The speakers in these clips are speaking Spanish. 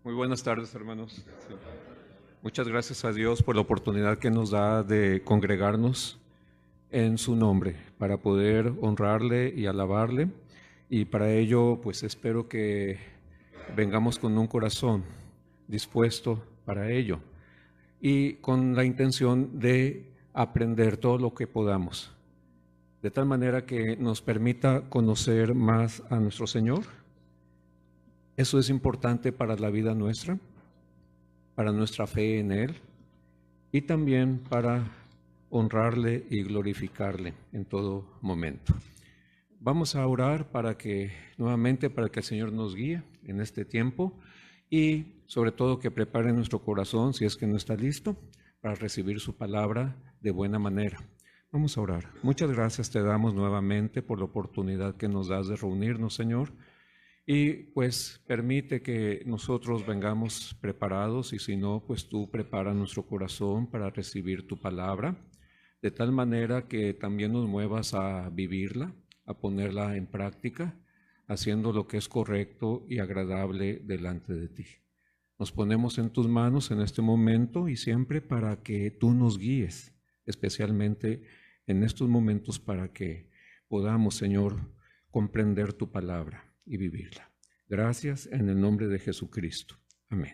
Muy buenas tardes, hermanos. Sí. Muchas gracias a Dios por la oportunidad que nos da de congregarnos en su nombre para poder honrarle y alabarle. Y para ello, pues espero que vengamos con un corazón dispuesto para ello y con la intención de aprender todo lo que podamos, de tal manera que nos permita conocer más a nuestro Señor. Eso es importante para la vida nuestra, para nuestra fe en Él y también para honrarle y glorificarle en todo momento. Vamos a orar nuevamente para que el Señor nos guíe en este tiempo y sobre todo que prepare nuestro corazón, si es que no está listo, para recibir su palabra de buena manera. Vamos a orar. Muchas gracias te damos nuevamente por la oportunidad que nos das de reunirnos, Señor. Y pues permite que nosotros vengamos preparados y si no, pues tú prepara nuestro corazón para recibir tu palabra, de tal manera que también nos muevas a vivirla, a ponerla en práctica, haciendo lo que es correcto y agradable delante de ti. Nos ponemos en tus manos en este momento y siempre para que tú nos guíes, especialmente en estos momentos para que podamos, Señor, comprender tu palabra y vivirla. Gracias en el nombre de Jesucristo. Amén.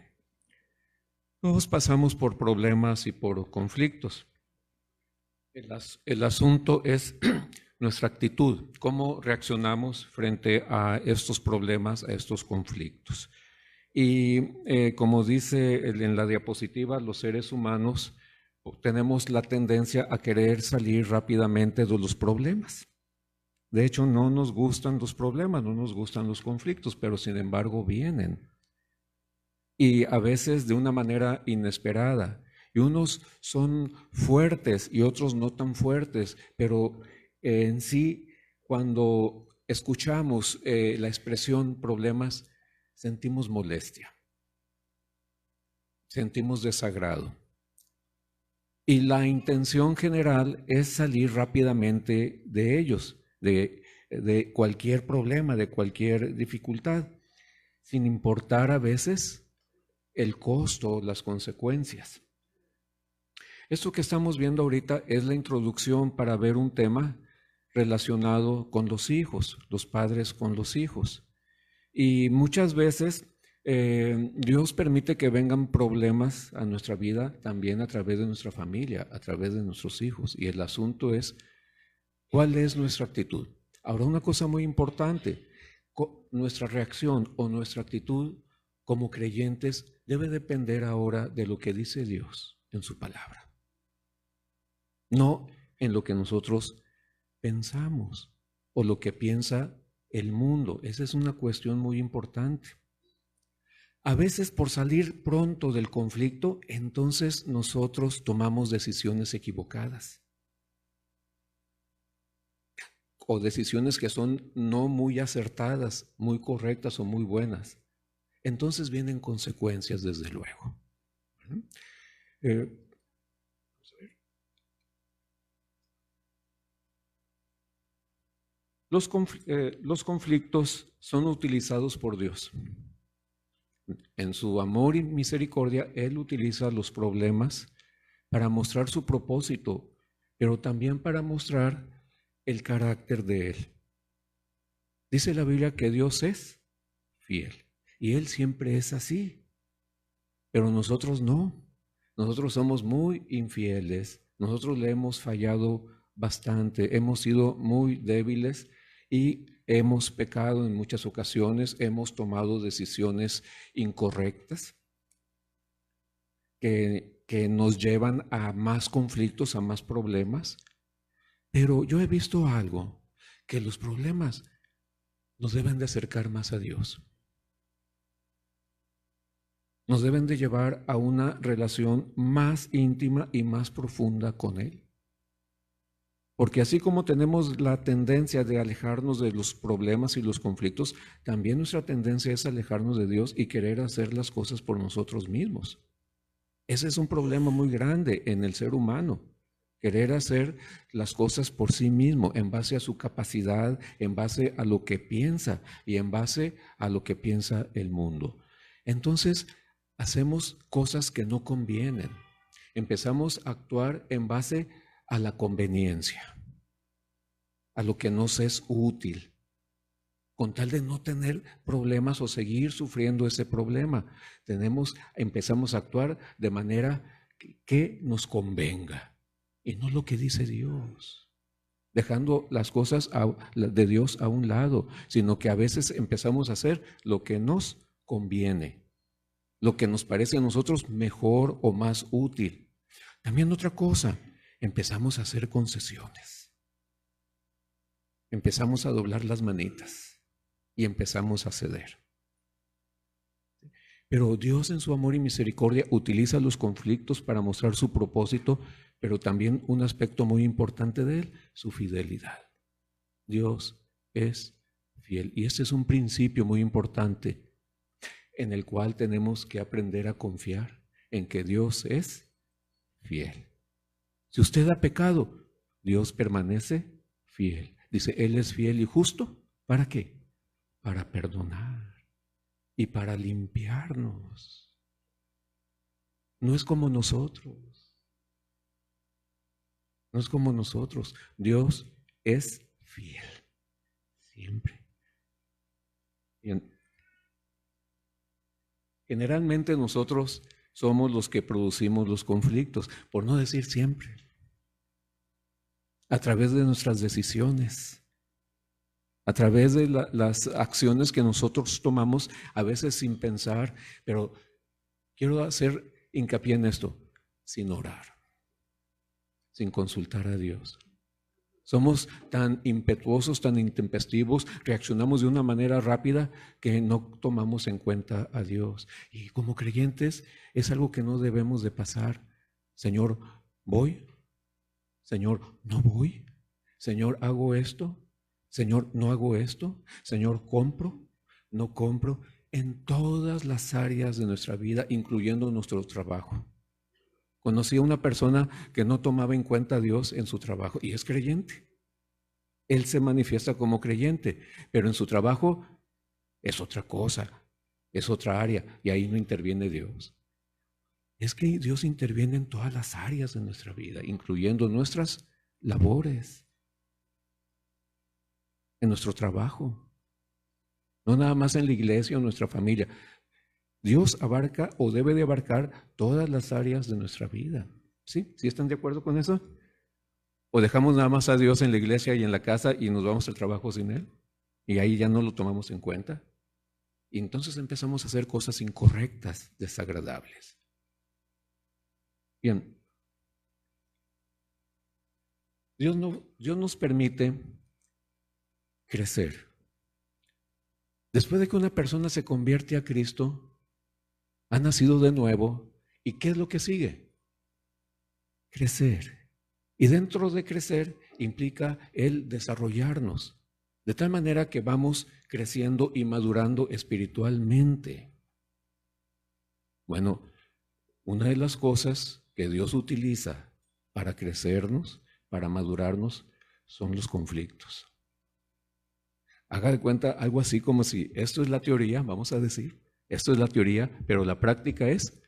Todos pasamos por problemas y por conflictos. El asunto es nuestra actitud, cómo reaccionamos frente a estos problemas, a estos conflictos. Y como dice en la diapositiva, los seres humanos tenemos la tendencia a querer salir rápidamente de los problemas. De hecho, no nos gustan los problemas, no nos gustan los conflictos, pero sin embargo vienen. Y a veces de una manera inesperada. Y unos son fuertes y otros no tan fuertes, pero en sí, cuando escuchamos la expresión problemas, sentimos molestia, sentimos desagrado. Y la intención general es salir rápidamente de ellos, de cualquier problema, de cualquier dificultad, sin importar a veces el costo, las consecuencias. Esto que estamos viendo ahorita es la introducción para ver un tema relacionado con los hijos, los padres con los hijos. Y muchas veces Dios permite que vengan problemas a nuestra vida también a través de nuestra familia, a través de nuestros hijos. Y el asunto es, ¿cuál es nuestra actitud? Ahora, una cosa muy importante, nuestra reacción o nuestra actitud como creyentes debe depender ahora de lo que dice Dios en su palabra. No en lo que nosotros pensamos o lo que piensa el mundo. Esa es una cuestión muy importante. A veces por salir pronto del conflicto, entonces nosotros tomamos decisiones equivocadas. O decisiones que son no muy acertadas, muy correctas o muy buenas. Entonces vienen consecuencias, desde luego. Los conflictos son utilizados por Dios. En su amor y misericordia, Él utiliza los problemas para mostrar su propósito, pero también para mostrar el carácter de Él. Dice la Biblia que Dios es fiel y Él siempre es así, pero nosotros no. Nosotros somos muy infieles, nosotros le hemos fallado bastante, hemos sido muy débiles y hemos pecado en muchas ocasiones, hemos tomado decisiones incorrectas que nos llevan a más conflictos, a más problemas. Pero yo he visto algo, que los problemas nos deben de acercar más a Dios. Nos deben de llevar a una relación más íntima y más profunda con Él. Porque así como tenemos la tendencia de alejarnos de los problemas y los conflictos, también nuestra tendencia es alejarnos de Dios y querer hacer las cosas por nosotros mismos. Ese es un problema muy grande en el ser humano. Querer hacer las cosas por sí mismo, en base a su capacidad, en base a lo que piensa y en base a lo que piensa el mundo. Entonces, hacemos cosas que no convienen. Empezamos a actuar en base a la conveniencia, a lo que nos es útil, con tal de no tener problemas o seguir sufriendo ese problema. Empezamos a actuar de manera que nos convenga y no lo que dice Dios, dejando las cosas de Dios a un lado, sino que a veces empezamos a hacer lo que nos conviene, lo que nos parece a nosotros mejor o más útil. También otra cosa, empezamos a hacer concesiones. Empezamos a doblar las manitas y empezamos a ceder. Pero Dios en su amor y misericordia utiliza los conflictos para mostrar su propósito, pero también un aspecto muy importante de él, su fidelidad. Dios es fiel y este es un principio muy importante en el cual tenemos que aprender a confiar en que Dios es fiel. Si usted ha pecado, Dios permanece fiel. Dice, Él es fiel y justo. ¿Para qué? Para perdonar y para limpiarnos. No es como nosotros. No es como nosotros. Dios es fiel. Siempre. Bien. Generalmente nosotros somos los que producimos los conflictos, por no decir siempre, a través de nuestras decisiones, a través de las acciones que nosotros tomamos, a veces sin pensar, pero quiero hacer hincapié en esto, sin orar, sin consultar a Dios. Somos tan impetuosos, tan intempestivos, reaccionamos de una manera rápida que no tomamos en cuenta a Dios. Y como creyentes es algo que no debemos de pasar. Señor, ¿voy? Señor, ¿no voy? Señor, ¿hago esto? Señor, ¿no hago esto? Señor, ¿compro? ¿No compro? En todas las áreas de nuestra vida, incluyendo nuestro trabajo. Conocí a una persona que no tomaba en cuenta a Dios en su trabajo y es creyente. Él se manifiesta como creyente, pero en su trabajo es otra cosa, es otra área y ahí no interviene Dios. Es que Dios interviene en todas las áreas de nuestra vida, incluyendo nuestras labores, en nuestro trabajo, no nada más en la iglesia o en nuestra familia. Dios abarca o debe de abarcar todas las áreas de nuestra vida. ¿Sí? ¿Sí están de acuerdo con eso? ¿O dejamos nada más a Dios en la iglesia y en la casa y nos vamos al trabajo sin Él? Y ahí ya no lo tomamos en cuenta. Y entonces empezamos a hacer cosas incorrectas, desagradables. Bien. Dios nos permite crecer. Después de que una persona se convierte a Cristo, ha nacido de nuevo, ¿y qué es lo que sigue? Crecer. Y dentro de crecer implica el desarrollarnos, de tal manera que vamos creciendo y madurando espiritualmente. Bueno, una de las cosas que Dios utiliza para crecernos, para madurarnos, son los conflictos. Haga de cuenta algo así como si esto es la teoría, vamos a decir, esto es la teoría, pero la práctica es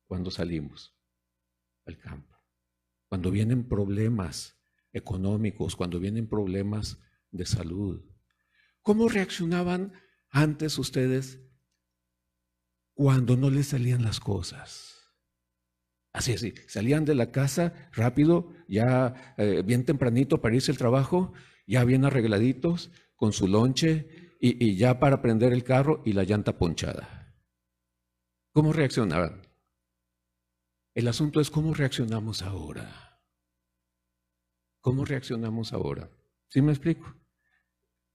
cuando salimos al campo, cuando vienen problemas económicos, cuando vienen problemas de salud. ¿Cómo reaccionaban antes ustedes cuando no les salían las cosas? Así, salían de la casa rápido, ya bien tempranito para irse al trabajo, ya bien arregladitos, con su lonche y ya para prender el carro y la llanta ponchada. ¿Cómo reaccionaban? El asunto es cómo reaccionamos ahora. ¿Cómo reaccionamos ahora? ¿Sí me explico?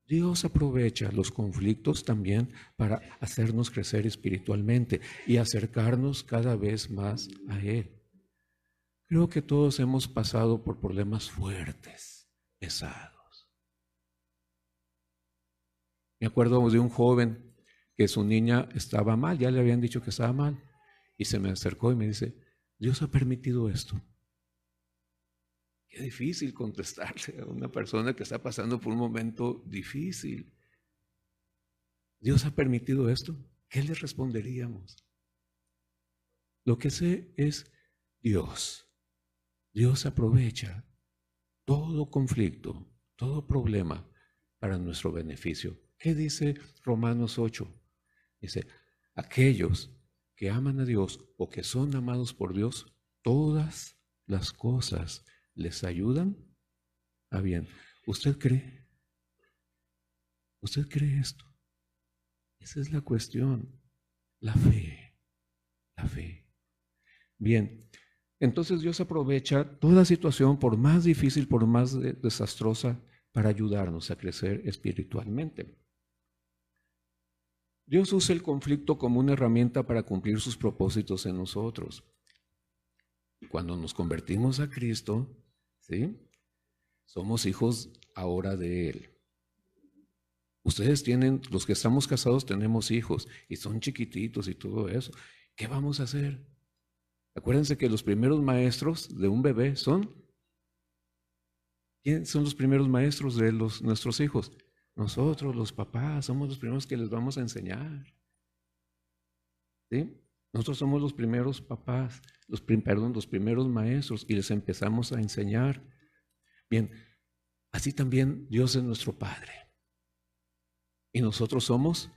Dios aprovecha los conflictos también para hacernos crecer espiritualmente y acercarnos cada vez más a Él. Creo que todos hemos pasado por problemas fuertes, pesados. Me acuerdo de un joven que su niña estaba mal, ya le habían dicho que estaba mal, y se me acercó y me dice, Dios ha permitido esto. Qué difícil contestarle a una persona que está pasando por un momento difícil. ¿Dios ha permitido esto? ¿Qué le responderíamos? Lo que sé es Dios. Dios aprovecha todo conflicto, todo problema para nuestro beneficio. ¿Qué dice Romanos 8? Dice, aquellos que aman a Dios o que son amados por Dios, todas las cosas les ayudan a bien. ¿Usted cree? ¿Usted cree esto? Esa es la cuestión. La fe. La fe. Bien, entonces Dios aprovecha toda situación, por más difícil, por más desastrosa, para ayudarnos a crecer espiritualmente. Dios usa el conflicto como una herramienta para cumplir sus propósitos en nosotros. Cuando nos convertimos a Cristo, ¿sí?, somos hijos ahora de Él. Ustedes tienen, los que estamos casados tenemos hijos y son chiquititos y todo eso. ¿Qué vamos a hacer? Acuérdense que los primeros maestros de un bebé son, ¿quiénes son los primeros maestros de nuestros hijos? Nosotros, los papás, somos los primeros que les vamos a enseñar. ¿Sí? Nosotros somos los primeros papás, los primeros maestros y les empezamos a enseñar. Bien, así también Dios es nuestro Padre. Y nosotros somos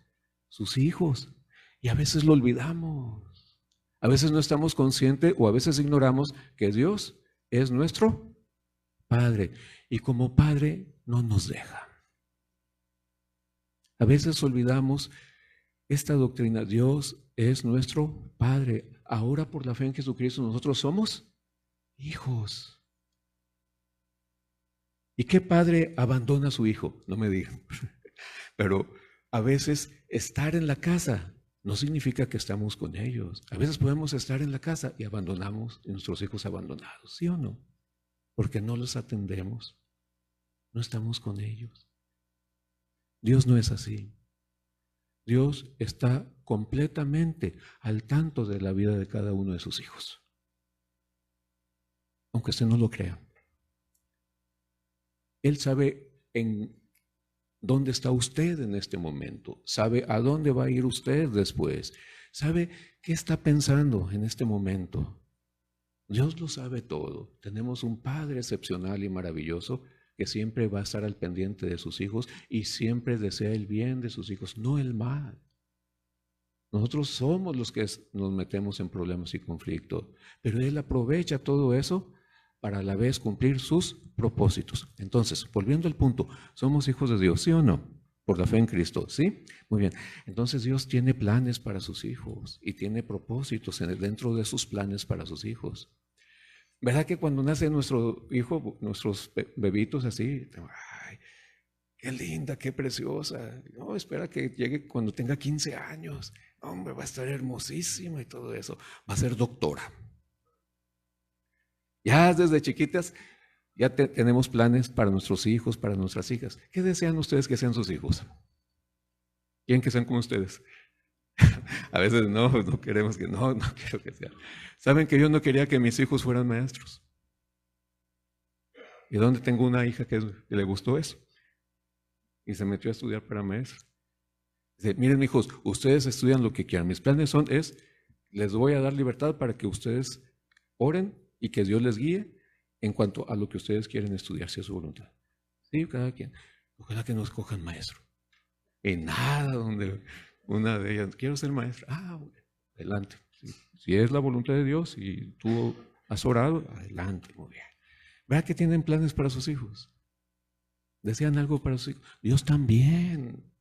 sus hijos. Y a veces lo olvidamos. A veces no estamos conscientes o a veces ignoramos que Dios es nuestro Padre. Y como Padre no nos deja. A veces olvidamos esta doctrina. Dios es nuestro Padre. Ahora por la fe en Jesucristo nosotros somos hijos. ¿Y qué padre abandona a su hijo? No me digan. Pero a veces estar en la casa no significa que estamos con ellos. A veces podemos estar en la casa y abandonamos a nuestros hijos abandonados, ¿sí o no? Porque no los atendemos, no estamos con ellos. Dios no es así. Dios está completamente al tanto de la vida de cada uno de sus hijos. Aunque usted no lo crea. Él sabe en dónde está usted en este momento, sabe a dónde va a ir usted después, sabe qué está pensando en este momento. Dios lo sabe todo. Tenemos un Padre excepcional y maravilloso que siempre va a estar al pendiente de sus hijos y siempre desea el bien de sus hijos, no el mal. Nosotros somos los que nos metemos en problemas y conflictos, pero Él aprovecha todo eso para a la vez cumplir sus propósitos. Entonces, volviendo al punto, ¿somos hijos de Dios, sí o no? Por la fe en Cristo, ¿sí? Muy bien. Entonces Dios tiene planes para sus hijos y tiene propósitos dentro de sus planes para sus hijos. ¿Verdad que cuando nace nuestro hijo, nuestros bebitos así, ay, qué linda, qué preciosa? No, espera que llegue cuando tenga 15 años. Hombre, va a estar hermosísima y todo eso. Va a ser doctora. Ya desde chiquitas ya tenemos planes para nuestros hijos, para nuestras hijas. ¿Qué desean ustedes que sean sus hijos? ¿Quieren que sean como ustedes? A veces no queremos que, no quiero que sean. ¿Saben que yo no quería que mis hijos fueran maestros? ¿Y dónde tengo una hija que le gustó eso? Y se metió a estudiar para maestra. Dice, miren, hijos, ustedes estudian lo que quieran. Mis planes les voy a dar libertad para que ustedes oren y que Dios les guíe en cuanto a lo que ustedes quieren estudiar, si es su voluntad. Sí, cada quien. Ojalá que no escojan maestro. En nada donde una de ellas, quiero ser maestra. Ah, bueno, adelante. Si es la voluntad de Dios y tú has orado, adelante, muy bien. ¿Verdad que tienen planes para sus hijos? ¿Desean algo para sus hijos? Dios también.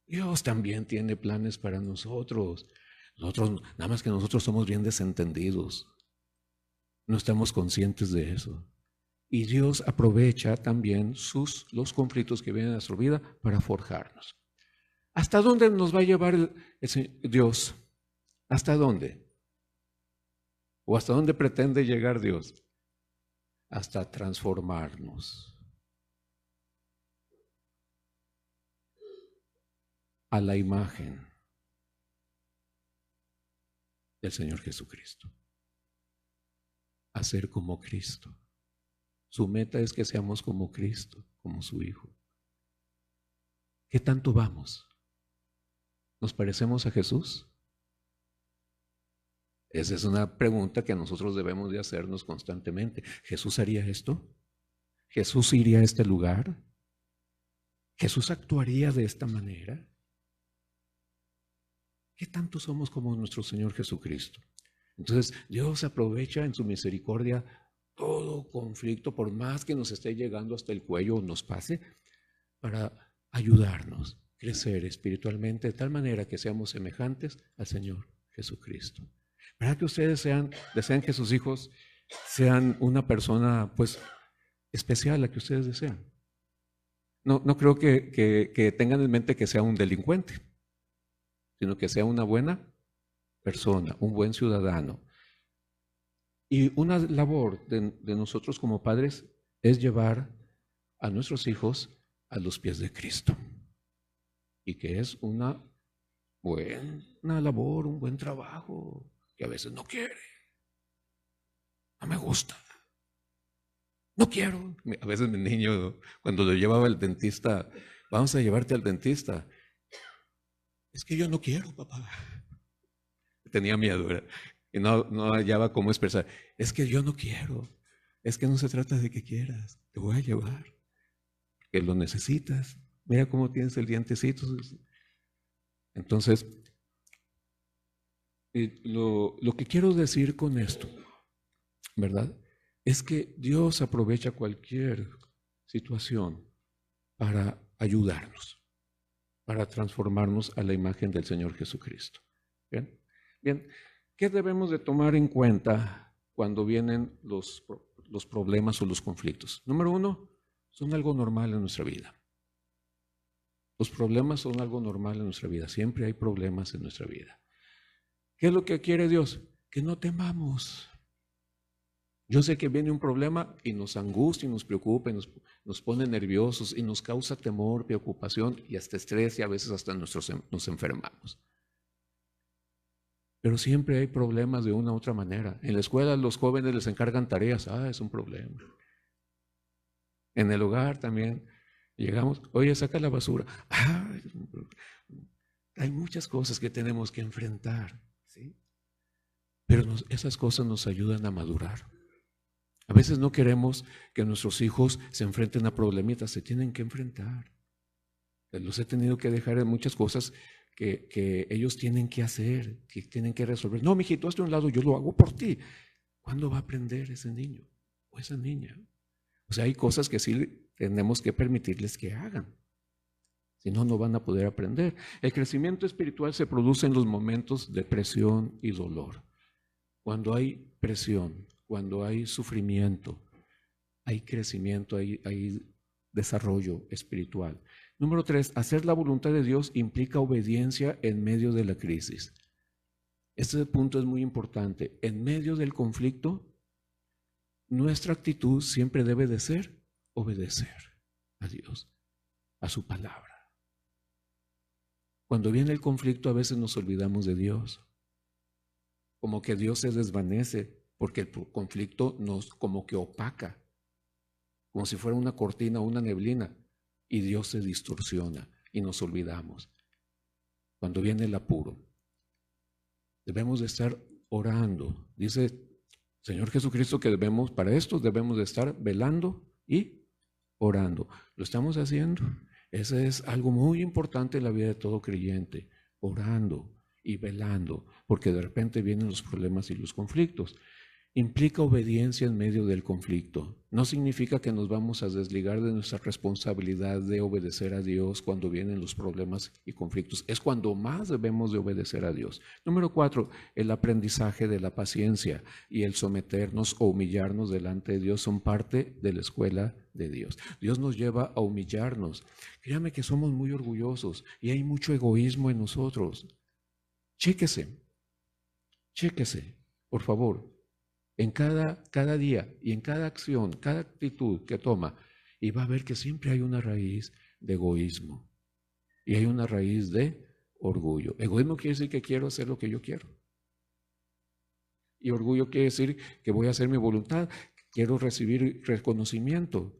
Dios también tiene planes para nosotros. Nada más que nosotros somos bien desentendidos. No estamos conscientes de eso. Y Dios aprovecha también los conflictos que vienen a nuestra vida para forjarnos. ¿Hasta dónde nos va a llevar Dios? ¿Hasta dónde? ¿O hasta dónde pretende llegar Dios? Hasta transformarnos a la imagen del Señor Jesucristo. A ser como Cristo. Su meta es que seamos como Cristo, como su Hijo. ¿Qué tanto vamos? ¿Nos parecemos a Jesús? Esa es una pregunta que nosotros debemos de hacernos constantemente. ¿Jesús haría esto? ¿Jesús iría a este lugar? ¿Jesús actuaría de esta manera? ¿Qué tanto somos como nuestro Señor Jesucristo? Entonces, Dios aprovecha en su misericordia todo conflicto, por más que nos esté llegando hasta el cuello o nos pase, para ayudarnos a crecer espiritualmente de tal manera que seamos semejantes al Señor Jesucristo. ¿Verdad que ustedes desean que sus hijos sean una persona, pues, especial, la que ustedes desean? No creo que tengan en mente que sea un delincuente, sino que sea una buena persona, un buen ciudadano. Y una labor de nosotros como padres es llevar a nuestros hijos a los pies de Cristo. Y que es una buena labor, un buen trabajo, que a veces no quiere, no me gusta, no quiero. A veces mi niño, cuando lo llevaba al dentista, vamos a llevarte al dentista. Es que yo no quiero, papá. Tenía miedo, ¿verdad? Y no hallaba cómo expresar. Es que yo no quiero. Es que no se trata de que quieras. Te voy a llevar. Que lo necesitas. Mira cómo tienes el dientecito. Entonces, lo que quiero decir con esto, ¿verdad? Es que Dios aprovecha cualquier situación para ayudarnos, para transformarnos a la imagen del Señor Jesucristo. ¿Bien? Bien, ¿qué debemos de tomar en cuenta cuando vienen los problemas o los conflictos? Número uno, son algo normal en nuestra vida. Los problemas son algo normal en nuestra vida. Siempre hay problemas en nuestra vida. ¿Qué es lo que quiere Dios? Que no temamos. Yo sé que viene un problema y nos angustia y nos preocupa y nos pone nerviosos y nos causa temor, preocupación y hasta estrés y a veces hasta nos enfermamos. Pero siempre hay problemas de una u otra manera. En la escuela los jóvenes les encargan tareas. Es un problema. En el hogar también llegamos, oye, saca la basura. Hay muchas cosas que tenemos que enfrentar, ¿sí? Pero esas cosas nos ayudan a madurar. A veces no queremos que nuestros hijos se enfrenten a problemitas, se tienen que enfrentar. Los he tenido que dejar en muchas cosas que ellos tienen que hacer, que tienen que resolver. No, mijito, hazte a un lado, yo lo hago por ti. ¿Cuándo va a aprender ese niño o esa niña? O sea, hay cosas que sí tenemos que permitirles que hagan. Si no, no van a poder aprender. El crecimiento espiritual se produce en los momentos de presión y dolor. Cuando hay presión, cuando hay sufrimiento, hay crecimiento, hay desarrollo espiritual. Número 3, hacer la voluntad de Dios implica obediencia en medio de la crisis. Este punto es muy importante. En medio del conflicto, nuestra actitud siempre debe de ser obedecer a Dios, a su palabra. Cuando viene el conflicto, a veces nos olvidamos de Dios. Como que Dios se desvanece porque el conflicto nos como que opaca, como si fuera una cortina o una neblina, y Dios se distorsiona y nos olvidamos. Cuando viene el apuro, debemos de estar orando. Dice Señor Jesucristo que para esto debemos de estar velando y orando. ¿Lo estamos haciendo? Ese es algo muy importante en la vida de todo creyente, orando y velando, porque de repente vienen los problemas y los conflictos. Implica obediencia en medio del conflicto. No significa que nos vamos a desligar de nuestra responsabilidad de obedecer a Dios cuando vienen los problemas y conflictos. Es cuando más debemos de obedecer a Dios. Número 4, el aprendizaje de la paciencia y el someternos o humillarnos delante de Dios son parte de la escuela de Dios. Dios nos lleva a humillarnos. Créame que somos muy orgullosos y hay mucho egoísmo en nosotros. Chéquese, por favor. En cada día y en cada acción, cada actitud que toma, y va a ver que siempre hay una raíz de egoísmo y hay una raíz de orgullo. Egoísmo quiere decir que quiero hacer lo que yo quiero. Y orgullo quiere decir que voy a hacer mi voluntad, quiero recibir reconocimiento.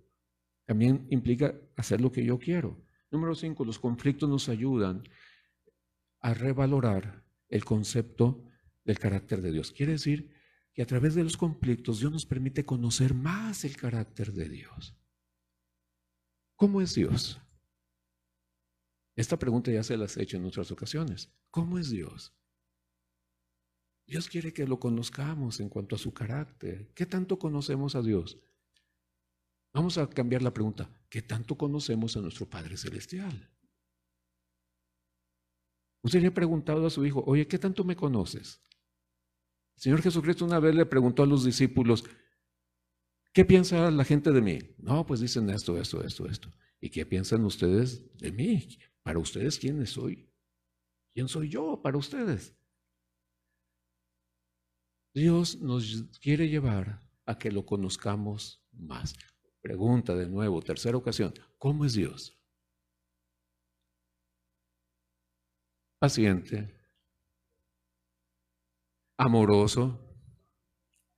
También implica hacer lo que yo quiero. Número 5, los conflictos nos ayudan a revalorar el concepto del carácter de Dios. Quiere decir que a través de los conflictos Dios nos permite conocer más el carácter de Dios. ¿Cómo es Dios? Esta pregunta ya se las he hecho en otras ocasiones. ¿Cómo es Dios? Dios quiere que lo conozcamos en cuanto a su carácter. ¿Qué tanto conocemos a Dios? Vamos a cambiar la pregunta. ¿Qué tanto conocemos a nuestro Padre Celestial? Usted le ha preguntado a su hijo, oye, ¿qué tanto me conoces? El Señor Jesucristo una vez le preguntó a los discípulos, ¿qué piensa la gente de mí? No, pues dicen esto. ¿Y qué piensan ustedes de mí? Para ustedes, ¿quién soy? ¿Quién soy yo para ustedes? Dios nos quiere llevar a que lo conozcamos más. Pregunta de nuevo, tercera ocasión, ¿cómo es Dios? Paciente, amoroso,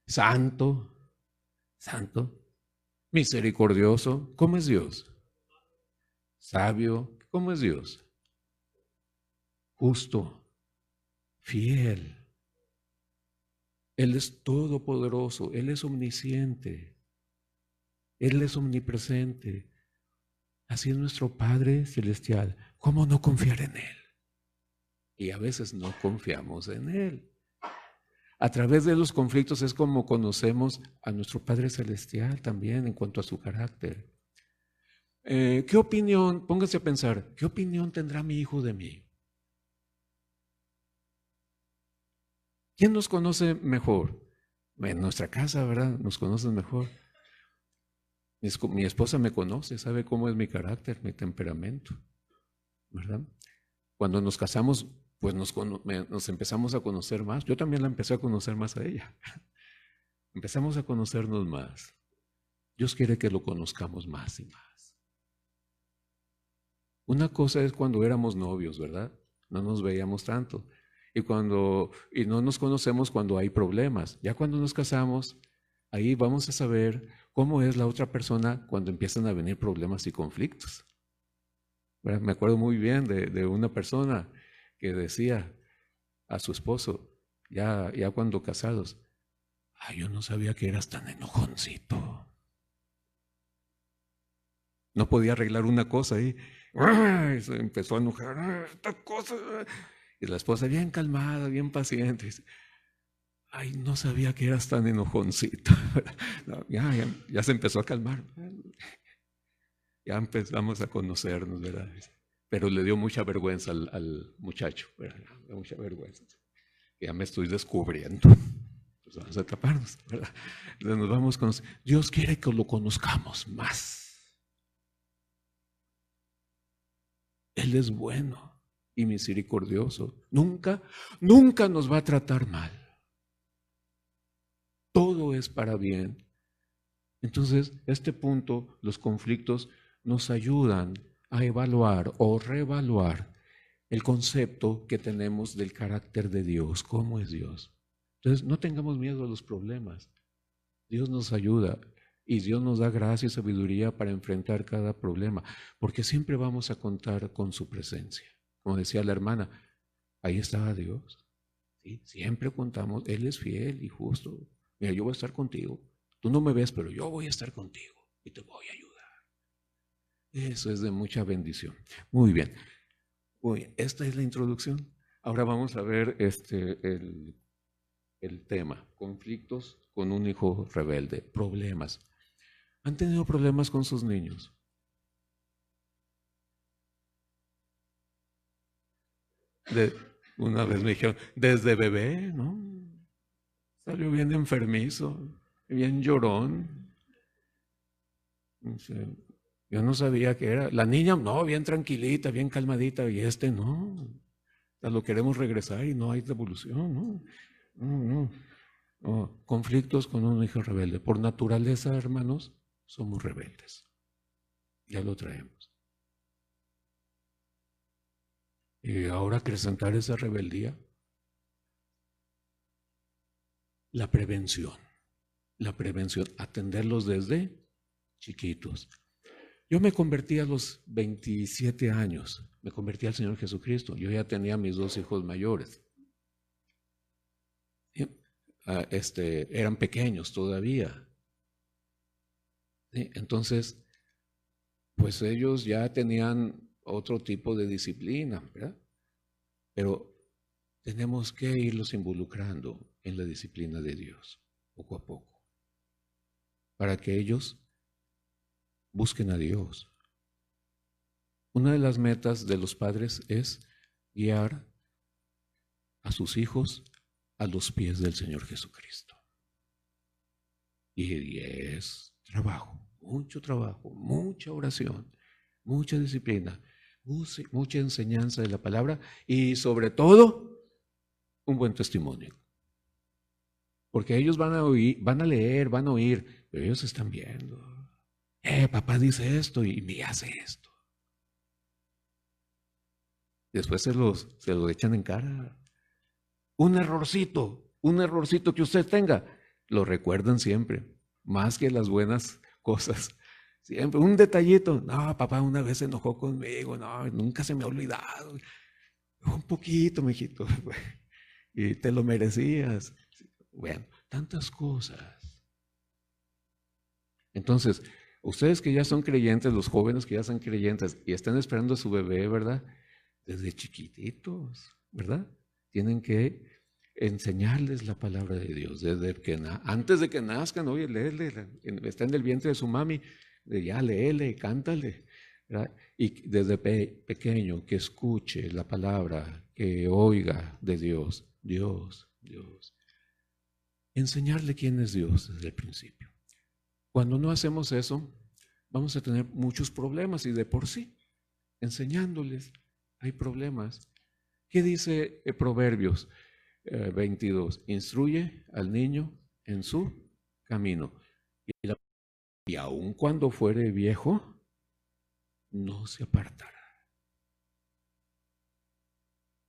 santo, misericordioso. ¿Cómo es Dios? Sabio. ¿Cómo es Dios? Justo, fiel. Él es todopoderoso, Él es omnisciente, Él es omnipresente. Así es nuestro Padre Celestial. ¿Cómo no confiar en Él? Y a veces no confiamos en Él. A través de los conflictos es como conocemos a nuestro Padre Celestial también en cuanto a su carácter. ¿Qué opinión, póngase a pensar, qué opinión tendrá mi hijo de mí? ¿Quién nos conoce mejor? En nuestra casa, ¿verdad? Nos conocen mejor. Mi esposa me conoce, sabe cómo es mi carácter, mi temperamento, ¿verdad? Cuando nos casamos, pues nos empezamos a conocer más. Yo también la empecé a conocer más a ella. Empezamos a conocernos más. Dios quiere que lo conozcamos más y más. Una cosa es cuando éramos novios, ¿verdad? No nos veíamos tanto. Y no nos conocemos cuando hay problemas. Ya cuando nos casamos, ahí vamos a saber cómo es la otra persona cuando empiezan a venir problemas y conflictos. ¿Verdad? Me acuerdo muy bien de una persona que decía a su esposo, ya cuando casados, yo no sabía que eras tan enojoncito. No podía arreglar una cosa ahí. Se empezó a enojar. Esta cosa. Y la esposa bien calmada, bien paciente. Dice, no sabía que eras tan enojoncito. No, ya se empezó a calmar. Ya empezamos a conocernos, ¿verdad? Pero le dio mucha vergüenza al muchacho, ¿verdad? Mucha vergüenza. Ya me estoy descubriendo. Pues vamos a taparnos, ¿verdad? Entonces nos vamos a conocer. Dios quiere que lo conozcamos más. Él es bueno y misericordioso. Nunca nos va a tratar mal. Todo es para bien. Entonces, este punto, los conflictos nos ayudan a evaluar o reevaluar el concepto que tenemos del carácter de Dios. ¿Cómo es Dios? Entonces, no tengamos miedo a los problemas. Dios nos ayuda y Dios nos da gracia y sabiduría para enfrentar cada problema, porque siempre vamos a contar con su presencia. Como decía la hermana, ahí estaba Dios. ¿Sí? Siempre contamos, Él es fiel y justo. Mira, yo voy a estar contigo. Tú no me ves, pero yo voy a estar contigo y te voy a ayudar. Eso es de mucha bendición. Muy bien. Esta es la introducción. Ahora vamos a ver el tema, conflictos con un hijo rebelde, problemas. ¿Han tenido problemas con sus niños? Una vez me dijeron, desde bebé, ¿no? Salió bien enfermizo, bien llorón. Yo no sabía qué era. La niña, no, bien tranquilita, bien calmadita, y no. Lo queremos regresar y no hay devolución, ¿no? No. Conflictos con un hijo rebelde. Por naturaleza, hermanos, somos rebeldes. Ya lo traemos. Y ahora acrecentar esa rebeldía, la prevención, atenderlos desde chiquitos. Yo me convertí a los 27 años, me convertí al Señor Jesucristo. Yo ya tenía mis 2 hijos mayores. eran pequeños todavía. ¿Sí? Entonces, pues ellos ya tenían otro tipo de disciplina, ¿verdad? Pero tenemos que irlos involucrando en la disciplina de Dios, poco a poco, para que ellos busquen a Dios. Una de las metas de los padres es guiar a sus hijos a los pies del Señor Jesucristo. Y es trabajo, mucha oración, mucha disciplina, mucha enseñanza de la palabra y sobre todo un buen testimonio. Porque ellos van a oír, van a leer, van a oír, pero ellos están viendo. Papá dice esto y me hace esto. Después se lo echan en cara. Un errorcito que usted tenga, lo recuerdan siempre, más que las buenas cosas. Siempre, un detallito. No, papá una vez se enojó conmigo, no, nunca se me ha olvidado. Un poquito, mijito, y te lo merecías. Bueno, tantas cosas. Entonces, ustedes que ya son creyentes, los jóvenes que ya son creyentes y están esperando a su bebé, ¿verdad? Desde chiquititos, ¿verdad? Tienen que enseñarles la palabra de Dios desde que antes de que nazcan. Oye, léele, está en el vientre de su mami, ya léele, cántale, ¿verdad? Y desde pequeño que escuche la palabra, que oiga de Dios, Dios. Enseñarle quién es Dios desde el principio. Cuando no hacemos eso, vamos a tener muchos problemas y de por sí, enseñándoles, hay problemas. ¿Qué dice Proverbios 22? Instruye al niño en su camino. Y aun cuando fuere viejo, no se apartará.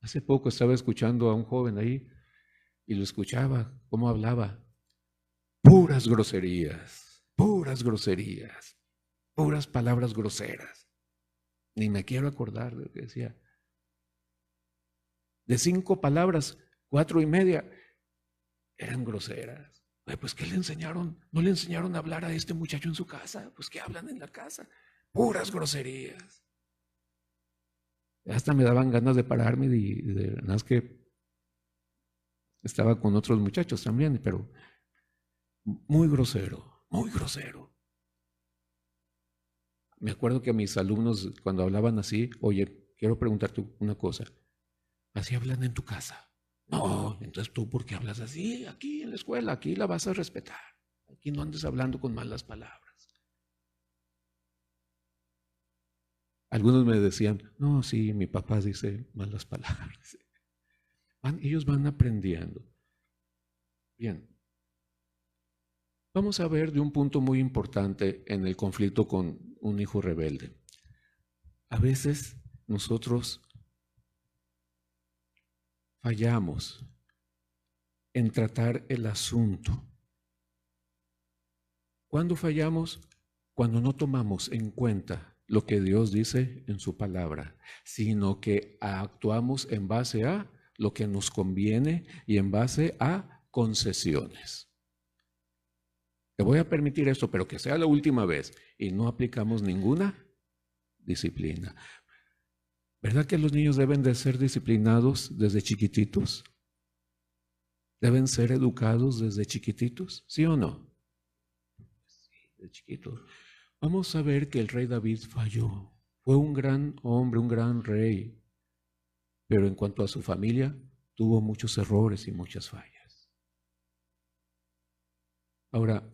Hace poco estaba escuchando a un joven ahí y lo escuchaba, cómo hablaba. Puras groserías, puras palabras groseras. Ni me quiero acordar de lo que decía. De 5 palabras, 4.5 eran groseras. Pues ¿qué le enseñaron? ¿No le enseñaron a hablar a este muchacho en su casa? Pues ¿qué hablan en la casa? Puras groserías. Hasta me daban ganas de pararme nada más que estaba con otros muchachos también, pero muy grosero, muy grosero. Me acuerdo que a mis alumnos cuando hablaban así, oye, quiero preguntarte una cosa, ¿así hablan en tu casa? No, entonces tú, ¿por qué hablas así? Aquí en la escuela, aquí la vas a respetar. Aquí no andes hablando con malas palabras. Algunos me decían, no, sí, mi papá dice malas palabras. Ellos van aprendiendo. Bien. Vamos a ver de un punto muy importante en el conflicto con un hijo rebelde. A veces nosotros fallamos en tratar el asunto. ¿Cuándo fallamos? Cuando no tomamos en cuenta lo que Dios dice en su palabra, sino que actuamos en base a lo que nos conviene y en base a concesiones. Te voy a permitir esto, pero que sea la última vez, y no aplicamos ninguna disciplina. ¿Verdad que los niños deben de ser disciplinados desde chiquititos? ¿Deben ser educados desde chiquititos? ¿Sí o no? Sí, de chiquitos. Vamos a ver que el rey David falló. Fue un gran hombre, un gran rey, pero en cuanto a su familia, tuvo muchos errores y muchas fallas. Ahora,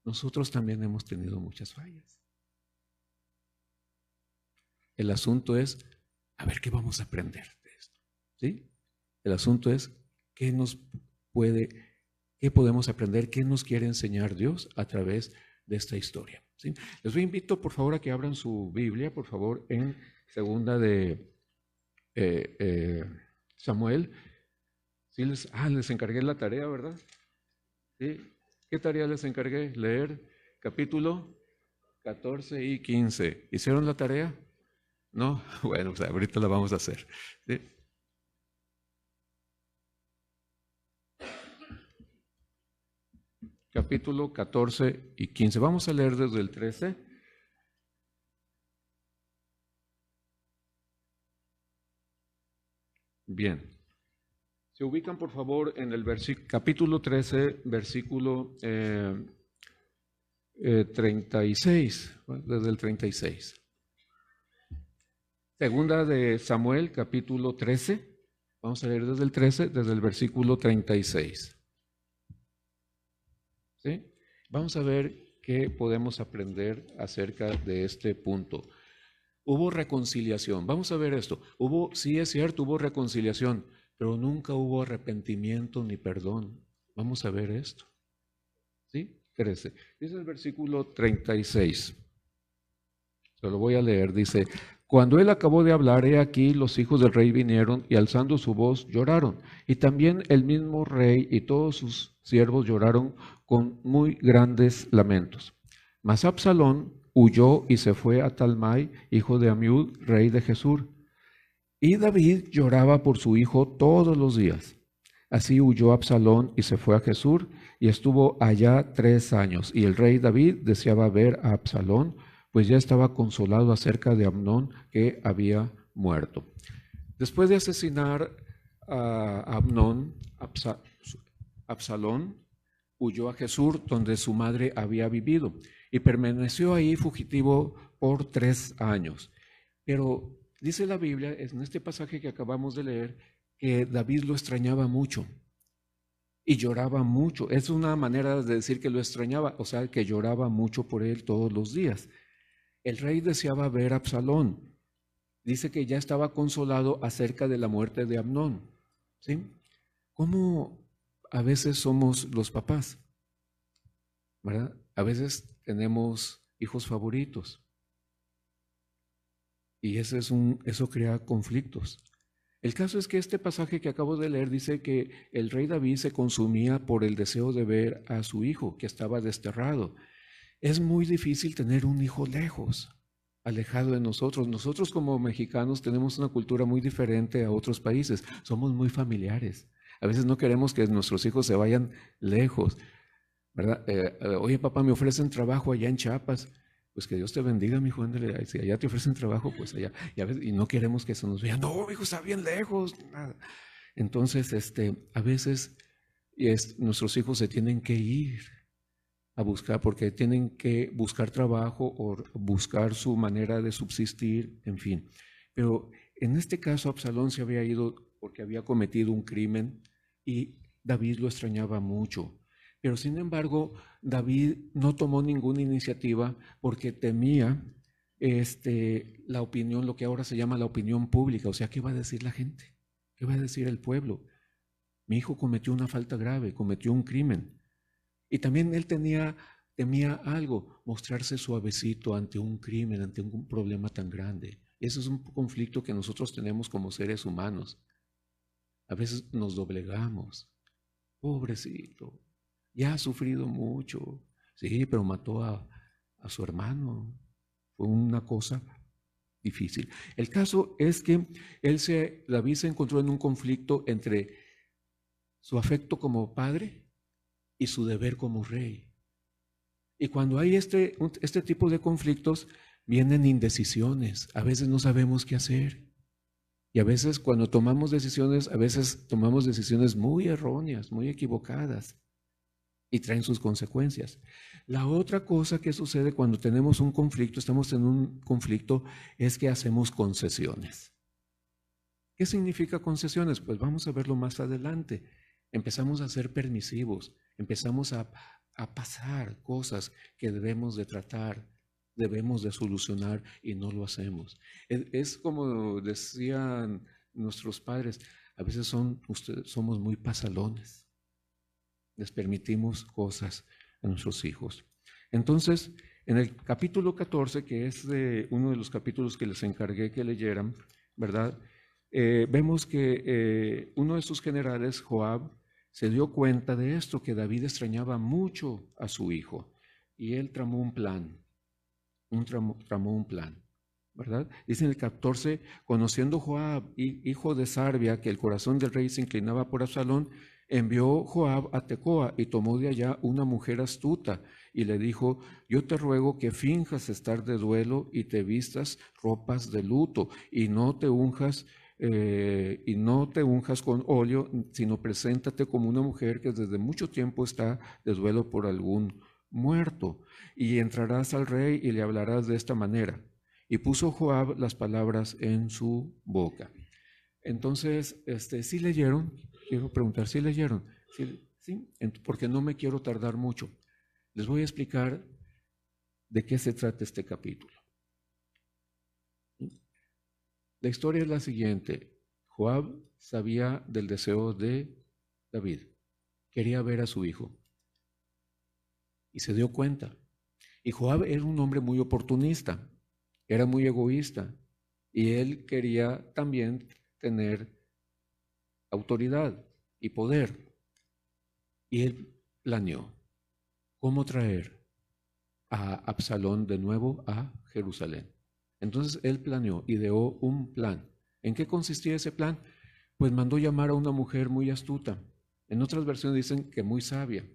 nosotros también hemos tenido muchas fallas. El asunto es, a ver qué vamos a aprender de esto, ¿sí? El asunto es, qué podemos aprender, qué nos quiere enseñar Dios a través de esta historia, ¿sí? Les invito, por favor, a que abran su Biblia, por favor, en segunda de Samuel. ¿Sí les encargué la tarea, ¿verdad? ¿Sí? ¿Qué tarea les encargué? Leer capítulo 14 y 15. ¿Hicieron la tarea? ¿No? Bueno, pues ahorita la vamos a hacer. ¿Sí? capítulo 14 y 15. Vamos a leer desde el 13. Bien. Se ubican, por favor, en el capítulo 13, versículo 36, desde el 36. Segunda de Samuel, capítulo 13. Vamos a leer desde el 13, desde el versículo 36. ¿Sí? Vamos a ver qué podemos aprender acerca de este punto. Hubo reconciliación. Vamos a ver esto. Sí es cierto, hubo reconciliación, pero nunca hubo arrepentimiento ni perdón. Vamos a ver esto. ¿Sí? 13. Dice el versículo 36. Se lo voy a leer. Dice: cuando él acabó de hablar, he aquí los hijos del rey vinieron y alzando su voz lloraron. Y también el mismo rey y todos sus siervos lloraron con muy grandes lamentos. Mas Absalón huyó y se fue a Talmai, hijo de Amiud, rey de Gesur. Y David lloraba por su hijo todos los días. Así huyó Absalón y se fue a Gesur y estuvo allá 3 años. Y el rey David deseaba ver a Absalón, pues ya estaba consolado acerca de Amnón, que había muerto. Después de asesinar a Amnón, Absalón huyó a Gesur, donde su madre había vivido, y permaneció ahí fugitivo por 3 años. Pero dice la Biblia, en este pasaje que acabamos de leer, que David lo extrañaba mucho y lloraba mucho. Es una manera de decir que lo extrañaba, o sea, que lloraba mucho por él todos los días. El rey deseaba ver a Absalón. Dice que ya estaba consolado acerca de la muerte de Amnón. ¿Sí? ¿Cómo a veces somos los papás? ¿Verdad? A veces tenemos hijos favoritos y eso crea conflictos. El caso es que este pasaje que acabo de leer dice que el rey David se consumía por el deseo de ver a su hijo que estaba desterrado. Es muy difícil tener un hijo lejos, alejado de nosotros. Nosotros como mexicanos tenemos una cultura muy diferente a otros países. Somos muy familiares. A veces no queremos que nuestros hijos se vayan lejos, ¿verdad? Oye, papá, me ofrecen trabajo allá en Chiapas. Pues que Dios te bendiga, mi hijo. Ándale, si allá te ofrecen trabajo, pues allá. Y no queremos que se nos vea. No, mi hijo está bien lejos. Nada. Entonces, a veces nuestros hijos se tienen que ir a buscar, porque tienen que buscar trabajo o buscar su manera de subsistir, en fin. Pero en este caso Absalón se había ido porque había cometido un crimen y David lo extrañaba mucho. Pero sin embargo, David no tomó ninguna iniciativa porque temía la opinión, lo que ahora se llama la opinión pública. O sea, ¿qué va a decir la gente? ¿Qué va a decir el pueblo? Mi hijo cometió una falta grave, cometió un crimen. Y también él temía algo, mostrarse suavecito ante un crimen, ante un problema tan grande. Eso es un conflicto que nosotros tenemos como seres humanos. A veces nos doblegamos. Pobrecito, ya ha sufrido mucho. Sí, pero mató a su hermano. Fue una cosa difícil. El caso es que David se encontró en un conflicto entre su afecto como padre y su deber como rey. Y cuando hay este tipo de conflictos, vienen indecisiones. A veces no sabemos qué hacer. Y a veces cuando tomamos decisiones, a veces tomamos decisiones muy erróneas, muy equivocadas, y traen sus consecuencias. La otra cosa que sucede cuando tenemos un conflicto, estamos en un conflicto, es que hacemos concesiones. ¿Qué significa concesiones? Pues vamos a verlo más adelante. Empezamos a ser permisivos, empezamos a pasar cosas que debemos de tratar, debemos de solucionar y no lo hacemos. Es como decían nuestros padres, a veces somos muy pasalones, les permitimos cosas a nuestros hijos. Entonces, en el capítulo 14, que es uno de los capítulos que les encargué que leyeran, ¿verdad? Vemos que uno de sus generales, Joab, se dio cuenta de esto, que David extrañaba mucho a su hijo, y él tramó un plan, ¿verdad? Dice en el 14, conociendo Joab, hijo de Sarbia, que el corazón del rey se inclinaba por Absalón, Envió Joab a Tecoa y tomó de allá una mujer astuta y le dijo: yo te ruego que finjas estar de duelo y te vistas ropas de luto y no te unjas con óleo, sino preséntate como una mujer que desde mucho tiempo está de duelo por algún muerto. Y entrarás al rey y le hablarás de esta manera. Y puso Joab las palabras en su boca. Entonces, ¿sí leyeron? Quiero preguntar, ¿sí leyeron? ¿Sí? ¿Sí? Porque no me quiero tardar mucho. Les voy a explicar de qué se trata este capítulo. La historia es la siguiente. Joab sabía del deseo de David. Quería ver a su hijo. Y se dio cuenta. Y Joab era un hombre muy oportunista. Era muy egoísta. Y él quería también tener autoridad y poder. Y él planeó cómo traer a Absalón de nuevo a Jerusalén. Entonces él planeó, ideó un plan. ¿En qué consistía ese plan? Pues mandó llamar a una mujer muy astuta. En otras versiones dicen que muy sabia.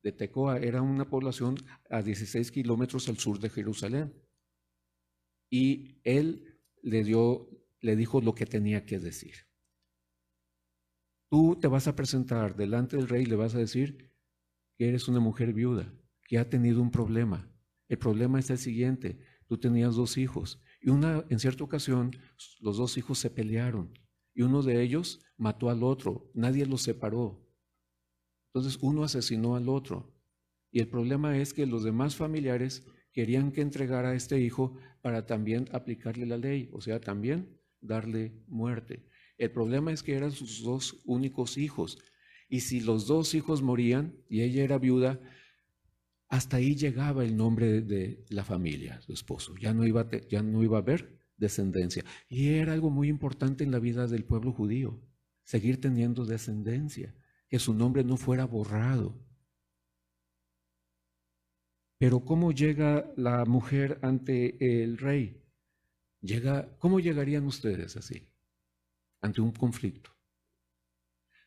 De Tecoa era una población a 16 kilómetros al sur de Jerusalén. Y él le dijo lo que tenía que decir. Tú te vas a presentar delante del rey y le vas a decir que eres una mujer viuda, que ha tenido un problema. El problema es el siguiente: tú tenías 2 hijos y en cierta ocasión los 2 hijos se pelearon y uno de ellos mató al otro, nadie los separó. Entonces uno asesinó al otro y el problema es que los demás familiares querían que entregara a este hijo para también aplicarle la ley, o sea, también darle muerte. El problema es que eran sus 2 únicos hijos y si los 2 hijos morían y ella era viuda, hasta ahí llegaba el nombre de la familia, su esposo. Ya no iba a haber descendencia. Y era algo muy importante en la vida del pueblo judío, seguir teniendo descendencia, que su nombre no fuera borrado. Pero ¿cómo llega la mujer ante el rey? ¿Cómo llegarían ustedes así, ante un conflicto?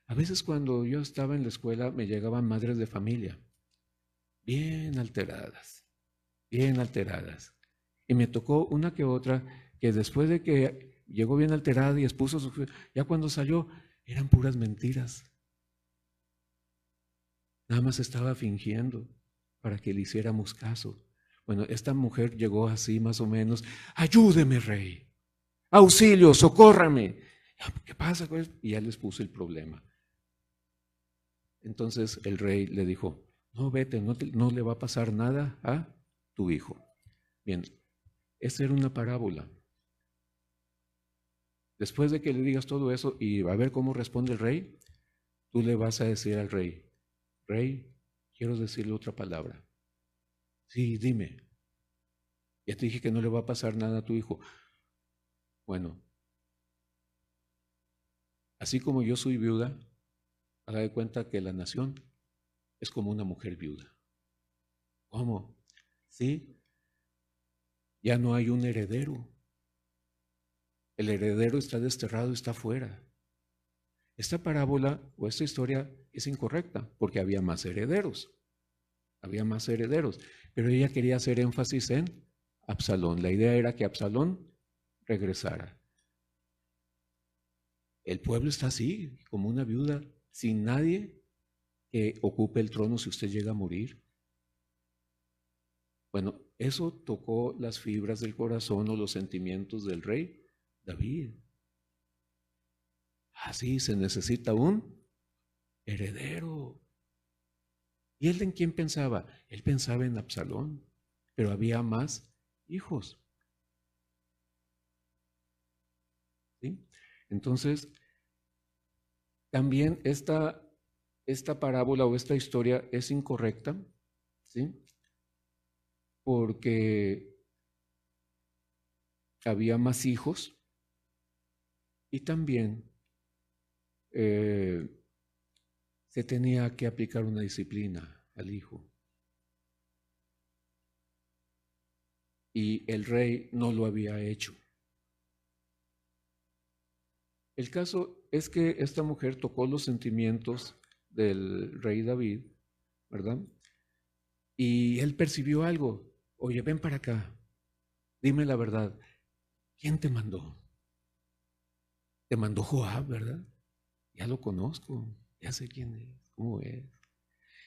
A veces cuando yo estaba en la escuela me llegaban madres de familia, bien alteradas. Y me tocó una que otra que después de que llegó bien alterada y expuso ya cuando salió eran puras mentiras. Nada más estaba fingiendo para que le hiciéramos caso. Bueno, esta mujer llegó así más o menos: ayúdeme, rey, auxilio, socórrame. ¿Qué pasa? Y ya les puse el problema. Entonces el rey le dijo: no, vete, no le va a pasar nada a tu hijo. Bien, esa era una parábola. Después de que le digas todo eso y a ver cómo responde el rey, tú le vas a decir al rey: rey, quiero decirle otra palabra. Sí, dime. Ya te dije que no le va a pasar nada a tu hijo. Bueno, así como yo soy viuda, haga de cuenta que la nación es como una mujer viuda. ¿Cómo? Sí, ya no hay un heredero. El heredero está desterrado, está fuera. Esta parábola o esta historia es incorrecta porque había más herederos. Pero ella quería hacer énfasis en Absalón. La idea era que Absalón regresara. El pueblo está así, como una viuda, sin nadie que ocupe el trono si usted llega a morir. Bueno, eso tocó las fibras del corazón o los sentimientos del rey David. Así se necesita un heredero. ¿Y él en quién pensaba? Él pensaba en Absalón, pero había más hijos. ¿Sí? Entonces, también esta parábola o esta historia es incorrecta, ¿sí? Porque había más hijos y también se tenía que aplicar una disciplina al hijo. Y el rey no lo había hecho. El caso es que esta mujer tocó los sentimientos del rey David, ¿verdad? Y él percibió algo. Oye, ven para acá, dime la verdad. ¿Quién te mandó? Te mandó Joab, ¿verdad? Ya lo conozco, ya sé quién es, cómo es.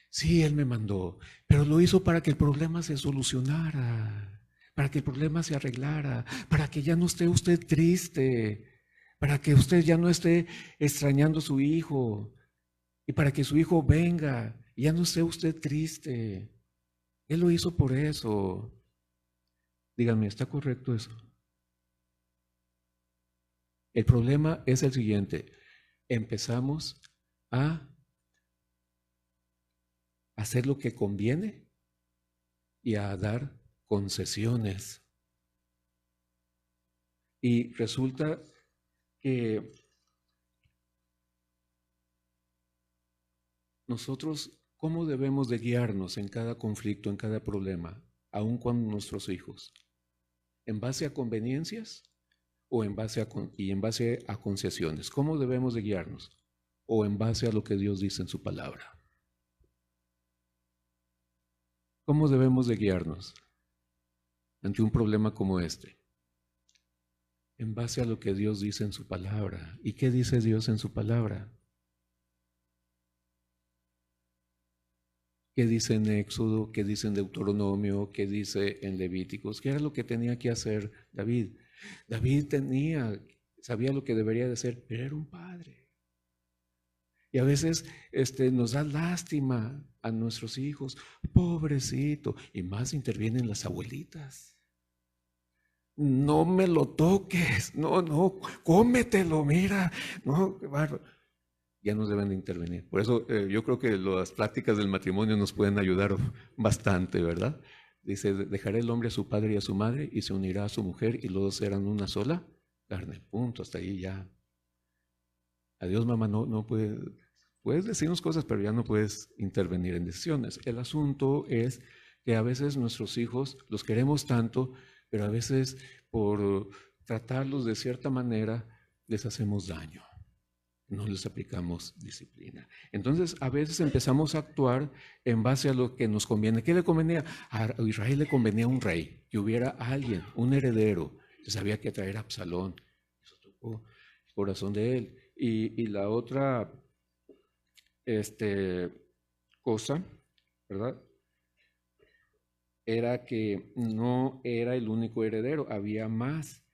Sí, él me mandó, pero lo hizo para que el problema se solucionara, para que el problema se arreglara, para que ya no esté usted triste, para que usted ya no esté extrañando a su hijo y para que su hijo venga y ya no esté usted triste. Él lo hizo por eso. Díganme, ¿está correcto eso? El problema es el siguiente. Empezamos a hacer lo que conviene y a dar concesiones. Y resulta que nosotros, ¿cómo debemos de guiarnos en cada conflicto, en cada problema, aun con nuestros hijos? ¿En base a conveniencias o en base a concesiones? ¿Cómo debemos de guiarnos? ¿O en base a lo que Dios dice en su palabra? ¿Cómo debemos de guiarnos ante un problema como este? En base a lo que Dios dice en su palabra. ¿Y qué dice Dios en su palabra? ¿Qué dice en Éxodo? ¿Qué dice en Deuteronomio? ¿Qué dice en Levíticos? ¿Qué era lo que tenía que hacer David? David sabía lo que debería de hacer, pero era un padre. Y a veces nos da lástima a nuestros hijos, pobrecito, y más intervienen las abuelitas. No me lo toques, no, cómetelo, mira, no, qué bárbaro. Ya nos deben de intervenir. Por eso yo creo que las prácticas del matrimonio nos pueden ayudar bastante, ¿verdad? Dice, dejará el hombre a su padre y a su madre y se unirá a su mujer y los dos serán una sola carne. Punto, hasta ahí ya. Adiós, mamá, no puedes decirnos cosas, pero ya no puedes intervenir en decisiones. El asunto es que a veces nuestros hijos los queremos tanto, pero a veces por tratarlos de cierta manera les hacemos daño. No les aplicamos disciplina. Entonces, a veces empezamos a actuar en base a lo que nos conviene. ¿Qué le convenía? A Israel le convenía un rey, que hubiera alguien, un heredero. Entonces había que traer a Absalón. Eso tocó el corazón de él. Y la otra cosa, ¿verdad? Era que no era el único heredero, había más.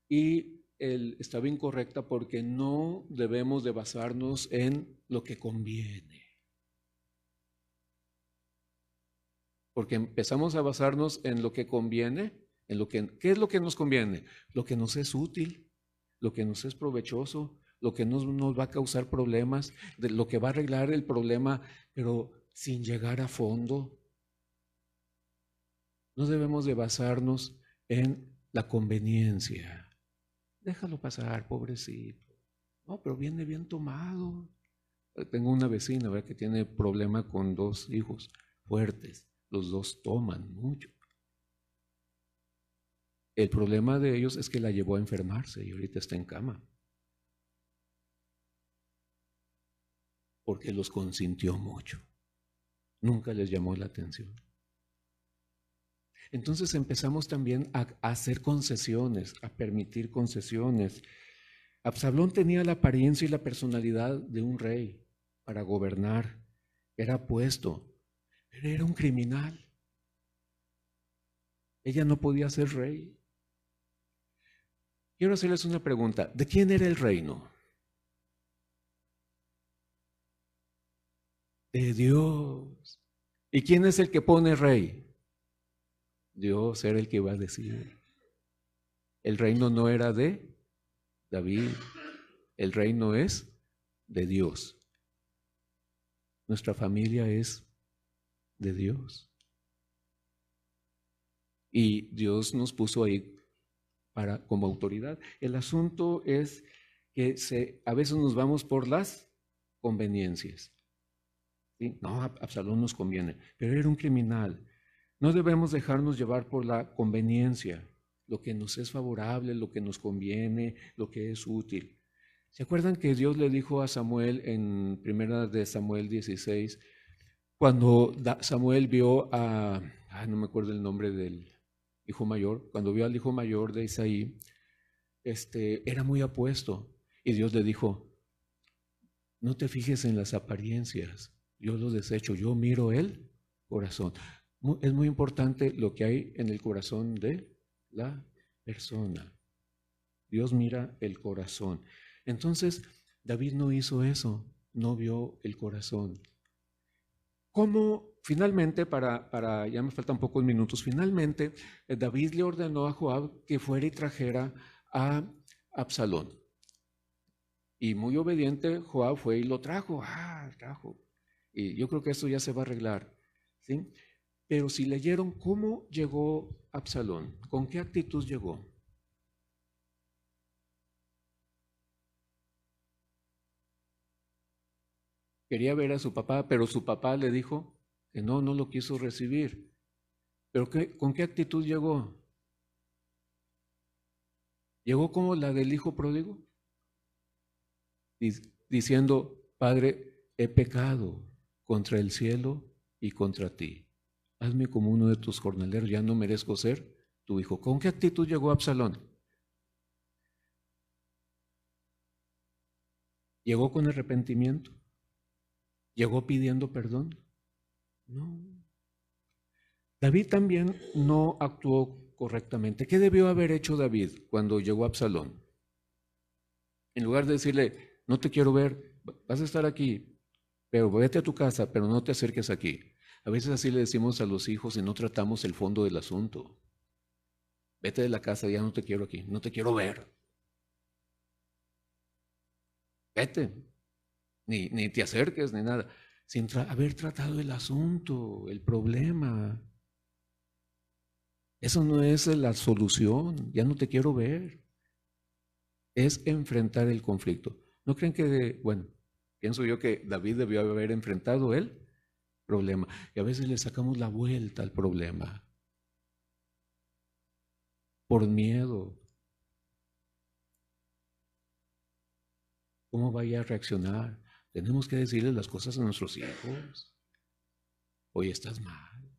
Y él estaba incorrecta porque no debemos de basarnos en lo que conviene. Porque empezamos a basarnos en lo que conviene, ¿qué es lo que nos conviene? Lo que nos es útil, lo que nos es provechoso, lo que nos va a causar problemas, lo que va a arreglar el problema, pero sin llegar a fondo. No debemos de basarnos en la conveniencia. Déjalo pasar, pobrecito. No, pero viene bien tomado. Tengo una vecina, ¿verdad?, que tiene problema con 2 hijos fuertes. Los 2 toman mucho. El problema de ellos es que la llevó a enfermarse y ahorita está en cama. Porque los consintió mucho. Nunca les llamó la atención. Entonces empezamos también a hacer concesiones, a permitir concesiones. Absalón tenía la apariencia y la personalidad de un rey para gobernar. Era puesto, pero era un criminal. Ella no podía ser rey. Quiero hacerles una pregunta. ¿De quién era el reino? De Dios. ¿Y quién es el que pone rey? Dios era el que iba a decir. El reino no era de David. El reino es de Dios. Nuestra familia es de Dios. Y Dios nos puso ahí como autoridad. El asunto es que a veces nos vamos por las conveniencias. ¿Sí? No, Absalón nos conviene, pero era un criminal. No debemos dejarnos llevar por la conveniencia, lo que nos es favorable, lo que nos conviene, lo que es útil. ¿Se acuerdan que Dios le dijo a Samuel en primera de Samuel 16, cuando Samuel vio no me acuerdo el nombre del hijo mayor, cuando vio al hijo mayor de Isaí, era muy apuesto, y Dios le dijo, no te fijes en las apariencias, yo lo desecho, yo miro el corazón. Es muy importante lo que hay en el corazón de la persona. Dios mira el corazón. Entonces, David no hizo eso, no vio el corazón. ¿Cómo finalmente, ya me faltan pocos minutos, finalmente David le ordenó a Joab que fuera y trajera a Absalón? Y muy obediente, Joab fue y lo trajo. Trajo. Y yo creo que esto ya se va a arreglar, ¿sí? Pero si leyeron cómo llegó Absalón, ¿con qué actitud llegó? Quería ver a su papá, pero su papá le dijo que no lo quiso recibir. ¿Pero con qué actitud llegó? ¿Llegó como la del hijo pródigo? Diciendo, Padre, he pecado contra el cielo y contra ti. Hazme como uno de tus jornaleros, ya no merezco ser tu hijo. ¿Con qué actitud llegó Absalón? ¿Llegó con arrepentimiento? ¿Llegó pidiendo perdón? No. David también no actuó correctamente. ¿Qué debió haber hecho David cuando llegó a Absalón? En lugar de decirle, no te quiero ver, vas a estar aquí, pero vete a tu casa, pero no te acerques aquí. A veces así le decimos a los hijos y no tratamos el fondo del asunto. Vete de la casa, ya no te quiero aquí, no te quiero ver. Vete, ni te acerques, ni nada, sin haber tratado el asunto, el problema. Eso no es la solución, ya no te quiero ver. Es enfrentar el conflicto. ¿No creen que, pienso yo que David debió haber enfrentado el problema? Y a veces le sacamos la vuelta al problema por miedo. ¿Cómo vaya a reaccionar? Tenemos que decirle las cosas a nuestros hijos. Hoy estás mal.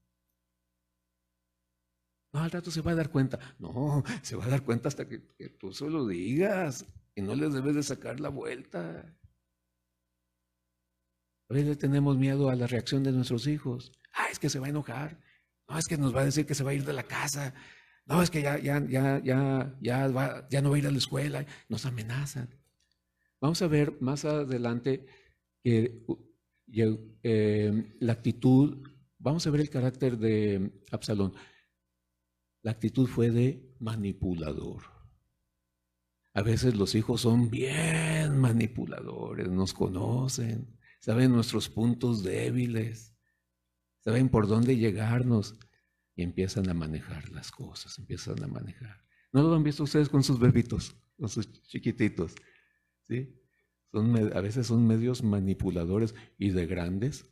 No, al rato se va a dar cuenta. No, se va a dar cuenta hasta que tú se lo digas. Y no les debes de sacar la vuelta. A veces tenemos miedo a la reacción de nuestros hijos. Es que se va a enojar. No, es que nos va a decir que se va a ir de la casa. No, es que ya no va a ir a la escuela. Nos amenazan. Vamos a ver más adelante que la actitud, vamos a ver el carácter de Absalón. La actitud fue de manipulador. A veces los hijos son bien manipuladores, nos conocen, saben nuestros puntos débiles, saben por dónde llegarnos y empiezan a manejar las cosas, empiezan a manejar. ¿No lo han visto ustedes con sus bebitos, con sus chiquititos? ¿Sí? A veces son medios manipuladores y de grandes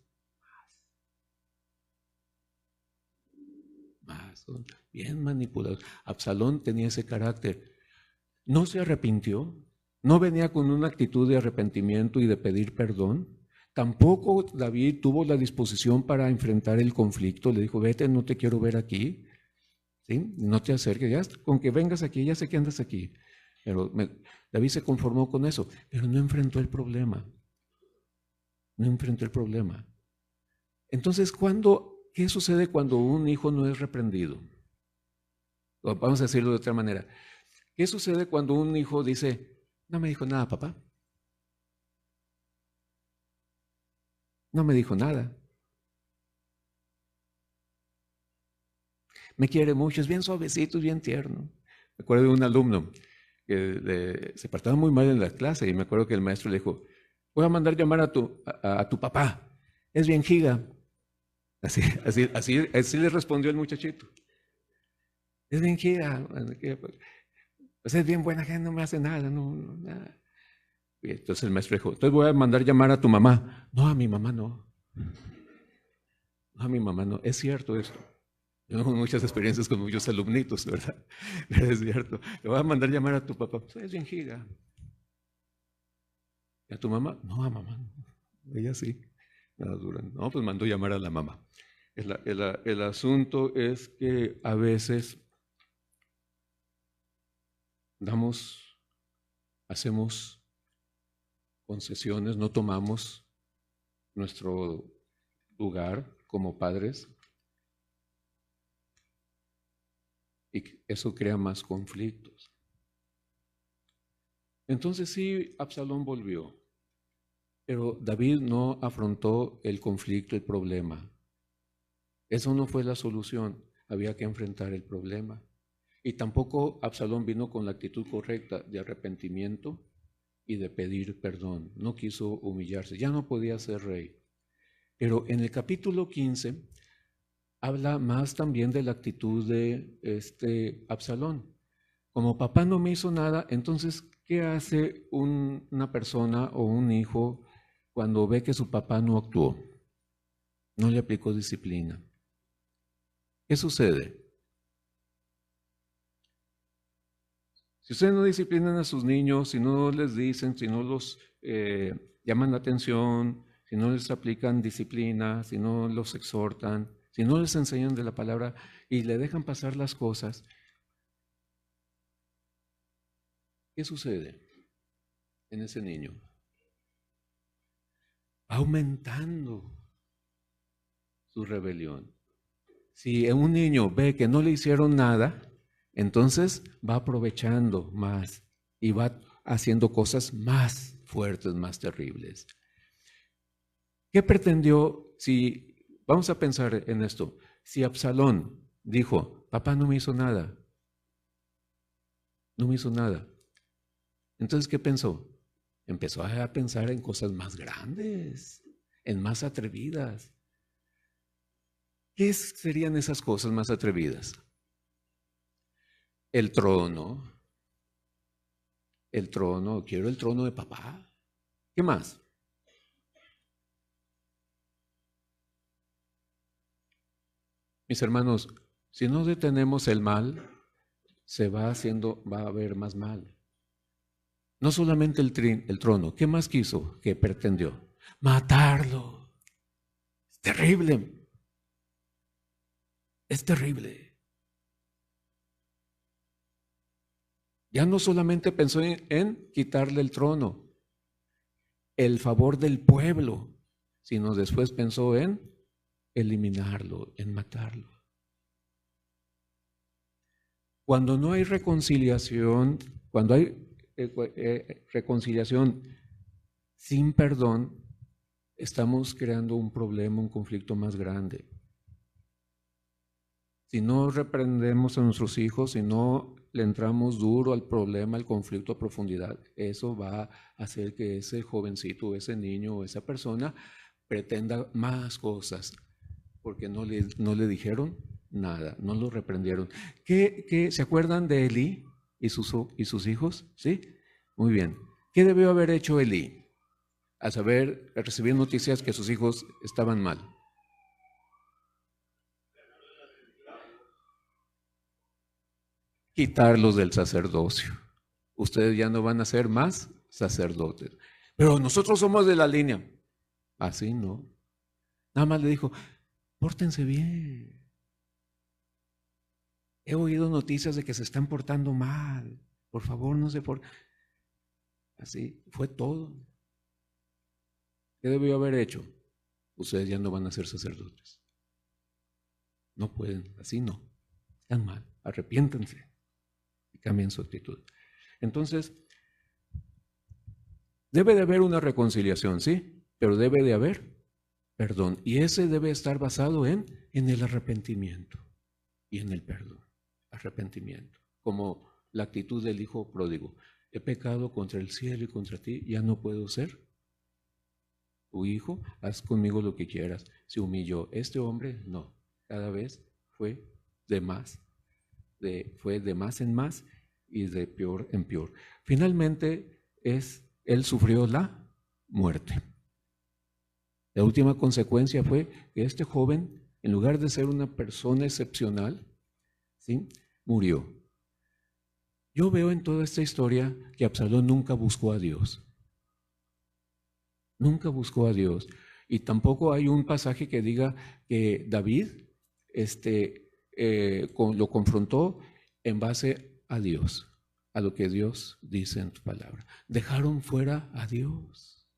más, son bien manipuladores. Absalón tenía ese carácter. No se arrepintió, no venía con una actitud de arrepentimiento y de pedir perdón. Tampoco David tuvo la disposición para enfrentar el conflicto. Le dijo, vete, no te quiero ver aquí. ¿Sí? No te acerques, ya con que vengas aquí, ya sé que andas aquí. Pero David se conformó con eso, pero no enfrentó el problema. No enfrentó el problema. Entonces, ¿qué sucede cuando un hijo no es reprendido? Vamos a decirlo de otra manera. ¿Qué sucede cuando un hijo dice, no me dijo nada, papá? No me dijo nada. Me quiere mucho, es bien suavecito, es bien tierno. Me acuerdo de un alumno que se portaba muy mal en la clase y me acuerdo que el maestro le dijo, voy a mandar llamar a tu papá, es bien giga. Así le respondió el muchachito. Es bien giga, pues es bien buena gente, no me hace nada, nada. Y entonces el maestro dijo, entonces voy a mandar llamar a tu mamá. No, a mi mamá no. No, a mi mamá no. Es cierto esto. Yo tengo muchas experiencias con muchos alumnitos, ¿verdad? Pero es cierto. Le voy a mandar llamar a tu papá. Pues es bien giga. ¿Y a tu mamá? No, a mamá no. Ella sí. Nada dura. No, pues mandó llamar a la mamá. El asunto es que a veces hacemos concesiones, no tomamos nuestro lugar como padres y eso crea más conflictos. Entonces sí, Absalón volvió, pero David no afrontó el conflicto, el problema. Eso no fue la solución, había que enfrentar el problema. Y tampoco Absalón vino con la actitud correcta de arrepentimiento y de pedir perdón. No quiso humillarse, ya no podía ser rey. Pero en el capítulo 15 habla más también de la actitud de Absalón. Como papá no me hizo nada, entonces, ¿qué hace una persona o un hijo cuando ve que su papá no actuó? No le aplicó disciplina. ¿Qué sucede? Si ustedes no disciplinan a sus niños, si no les dicen, si no los llaman la atención, si no les aplican disciplina, si no los exhortan, si no les enseñan de la palabra y le dejan pasar las cosas, ¿qué sucede en ese niño? Va aumentando su rebelión. Si un niño ve que no le hicieron nada, entonces va aprovechando más y va haciendo cosas más fuertes, más terribles. ¿Qué pretendió? Vamos a pensar en esto, si Absalón dijo, papá no me hizo nada, no me hizo nada, entonces ¿qué pensó? Empezó a pensar en cosas más grandes, en más atrevidas. ¿Qué serían esas cosas más atrevidas? El trono, quiero el trono de papá. ¿Qué más? Mis hermanos, si no detenemos el mal, va a haber más mal. No solamente el trono, ¿qué más quiso? ¿Qué pretendió? Matarlo. Es terrible. Es terrible. Ya no solamente pensó en quitarle el trono, el favor del pueblo, sino después pensó en eliminarlo, en matarlo. Cuando no hay reconciliación, cuando hay reconciliación sin perdón, estamos creando un problema, un conflicto más grande. Si no reprendemos a nuestros hijos, si no le entramos duro al problema, al conflicto a profundidad, eso va a hacer que ese jovencito, ese niño o esa persona pretenda más cosas, porque no le dijeron nada, no lo reprendieron. ¿Se acuerdan de Elí y sus hijos? ¿Sí? Muy bien. ¿Qué debió haber hecho Elí al recibir noticias que sus hijos estaban mal? Quitarlos del sacerdocio. Ustedes ya no van a ser más sacerdotes. Pero nosotros somos de la línea. Así no. Nada más le dijo, pórtense bien. He oído noticias de que se están portando mal. Por favor, no se porten. Así fue todo. ¿Qué debió haber hecho? Ustedes ya no van a ser sacerdotes. No pueden, así no. Están mal. Arrepiéntense y cambien su actitud. Entonces, debe de haber una reconciliación, sí, pero debe de haber perdón. Y ese debe estar basado en el arrepentimiento y en el perdón. Arrepentimiento. Como la actitud del hijo pródigo. He pecado contra el cielo y contra ti, ya no puedo ser tu hijo, haz conmigo lo que quieras. Se humilló. Este hombre, no. Cada vez fue de más en más y de peor en peor. Finalmente, él sufrió la muerte. La última consecuencia fue que este joven, en lugar de ser una persona excepcional, ¿sí?, murió. Yo veo en toda esta historia que Absalón nunca buscó a Dios. Nunca buscó a Dios. Y tampoco hay un pasaje que diga que David lo confrontó en base a Dios, a lo que Dios dice en tu palabra. Dejaron fuera a Dios.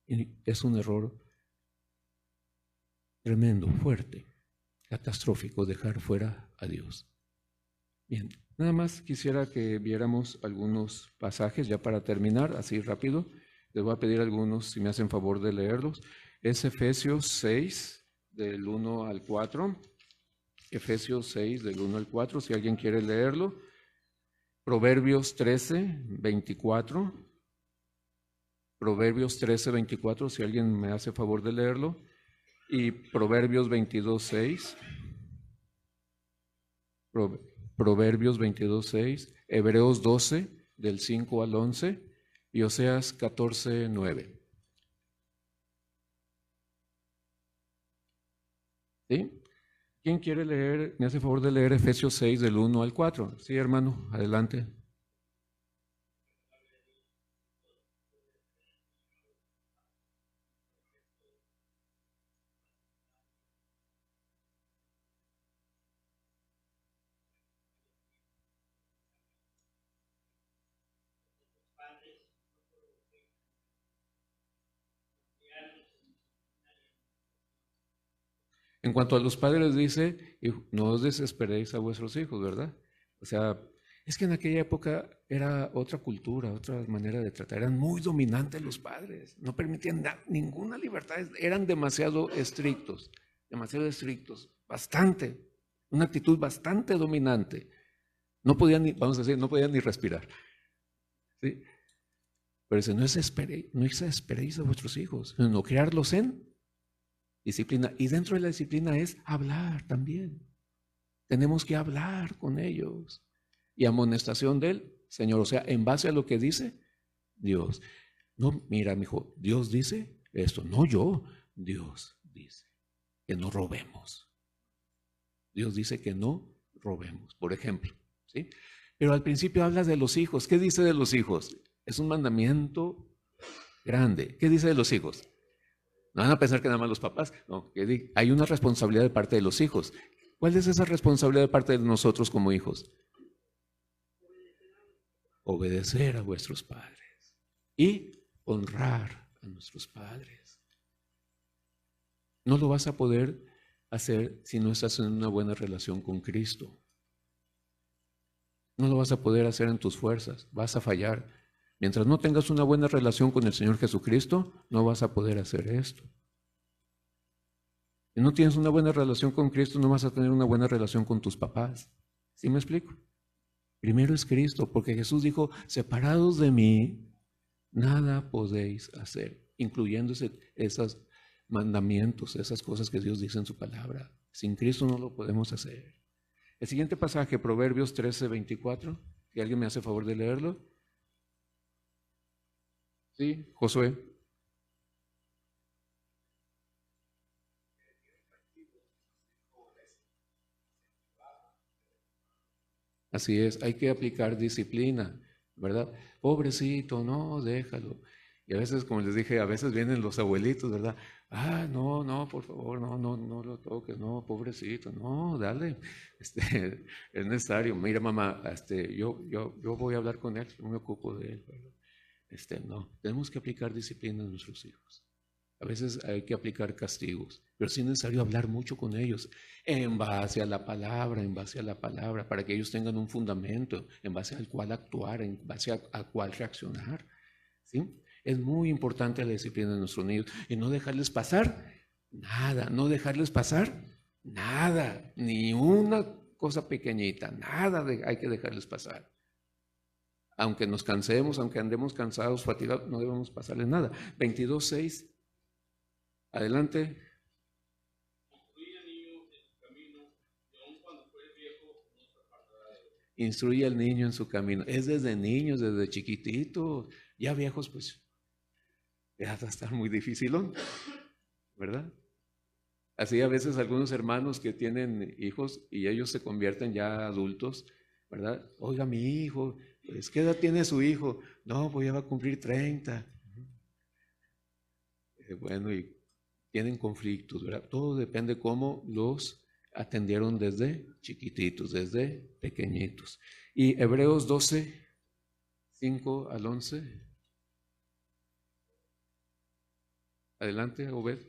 Y es un error tremendo, fuerte, catastrófico, dejar fuera a Dios. Bien, nada más quisiera que viéramos algunos pasajes ya para terminar, así rápido. Les voy a pedir algunos, si me hacen favor de leerlos. Es Efesios 6, del 1 al 4. Efesios 6, del 1 al 4, si alguien quiere leerlo. Proverbios 13, 24. Proverbios 13, 24, si alguien me hace favor de leerlo. Y Proverbios 22, 6. Proverbios 22, 6. Hebreos 12, del 5 al 11. Y Oseas 14, 9. ¿Sí? ¿Quién quiere leer? Me hace favor de leer Efesios 6 del 1 al 4. Sí, hermano, adelante. En cuanto a los padres dice, no os desesperéis a vuestros hijos, ¿verdad? O sea, es que en aquella época era otra cultura, otra manera de tratar. Eran muy dominantes los padres, no permitían ninguna libertad, eran demasiado estrictos, bastante, una actitud bastante dominante. No podían ni, vamos a decir, no podían ni respirar. ¿Sí? Pero dice, no desesperéis a vuestros hijos, sino criarlos en disciplina. Y dentro de la disciplina es hablar también. Tenemos que hablar con ellos. Y amonestación del Señor, o sea, en base a lo que dice Dios. No, mira, mi hijo, Dios dice esto, no yo, Dios dice que no robemos. Dios dice que no robemos, por ejemplo, ¿sí? Pero al principio hablas de los hijos. ¿Qué dice de los hijos? Es un mandamiento grande. ¿Qué dice de los hijos? No van a pensar que nada más los papás. No, hay una responsabilidad de parte de los hijos. ¿Cuál es esa responsabilidad de parte de nosotros como hijos? Obedecer a vuestros padres y honrar a nuestros padres. No lo vas a poder hacer si no estás en una buena relación con Cristo. No lo vas a poder hacer en tus fuerzas, vas a fallar. Mientras no tengas una buena relación con el Señor Jesucristo, no vas a poder hacer esto. Si no tienes una buena relación con Cristo, no vas a tener una buena relación con tus papás. ¿Sí me explico? Primero es Cristo, porque Jesús dijo, separados de mí, nada podéis hacer, incluyendo esos mandamientos, esas cosas que Dios dice en su palabra. Sin Cristo no lo podemos hacer. El siguiente pasaje, Proverbios 13, 24, si alguien me hace favor de leerlo. Sí, Josué. Así es, hay que aplicar disciplina, ¿verdad? Pobrecito, no, déjalo. Y a veces, como les dije, a veces vienen los abuelitos, ¿verdad? Ah, no, no, por favor, no, no, no lo toques, no, pobrecito, no, dale. Es necesario. Mira, mamá, yo voy a hablar con él, no me ocupo de él, ¿verdad? No, tenemos que aplicar disciplina a nuestros hijos. A veces hay que aplicar castigos, pero sí es necesario hablar mucho con ellos en base a la palabra, para que ellos tengan un fundamento en base al cual actuar, en base al cual reaccionar. ¿Sí? Es muy importante la disciplina de nuestros niños y no dejarles pasar nada, ni una cosa pequeñita, hay que dejarles pasar. Aunque nos cansemos, aunque andemos cansados, fatigados, no debemos pasarles nada. 22:6. Adelante. Instruye al niño en su camino. Es desde niños, desde chiquitito. Ya viejos, pues, ya va a estar muy difícil, ¿no? ¿Verdad? Así a veces algunos hermanos que tienen hijos y ellos se convierten ya adultos, ¿verdad? Oiga, mi hijo, pues, ¿qué edad tiene su hijo? No, pues ya va a cumplir 30. bueno, y tienen conflictos, ¿verdad? Todo depende cómo los atendieron desde chiquititos, desde pequeñitos. Y Hebreos 12, 5 al 11. Adelante, Obed.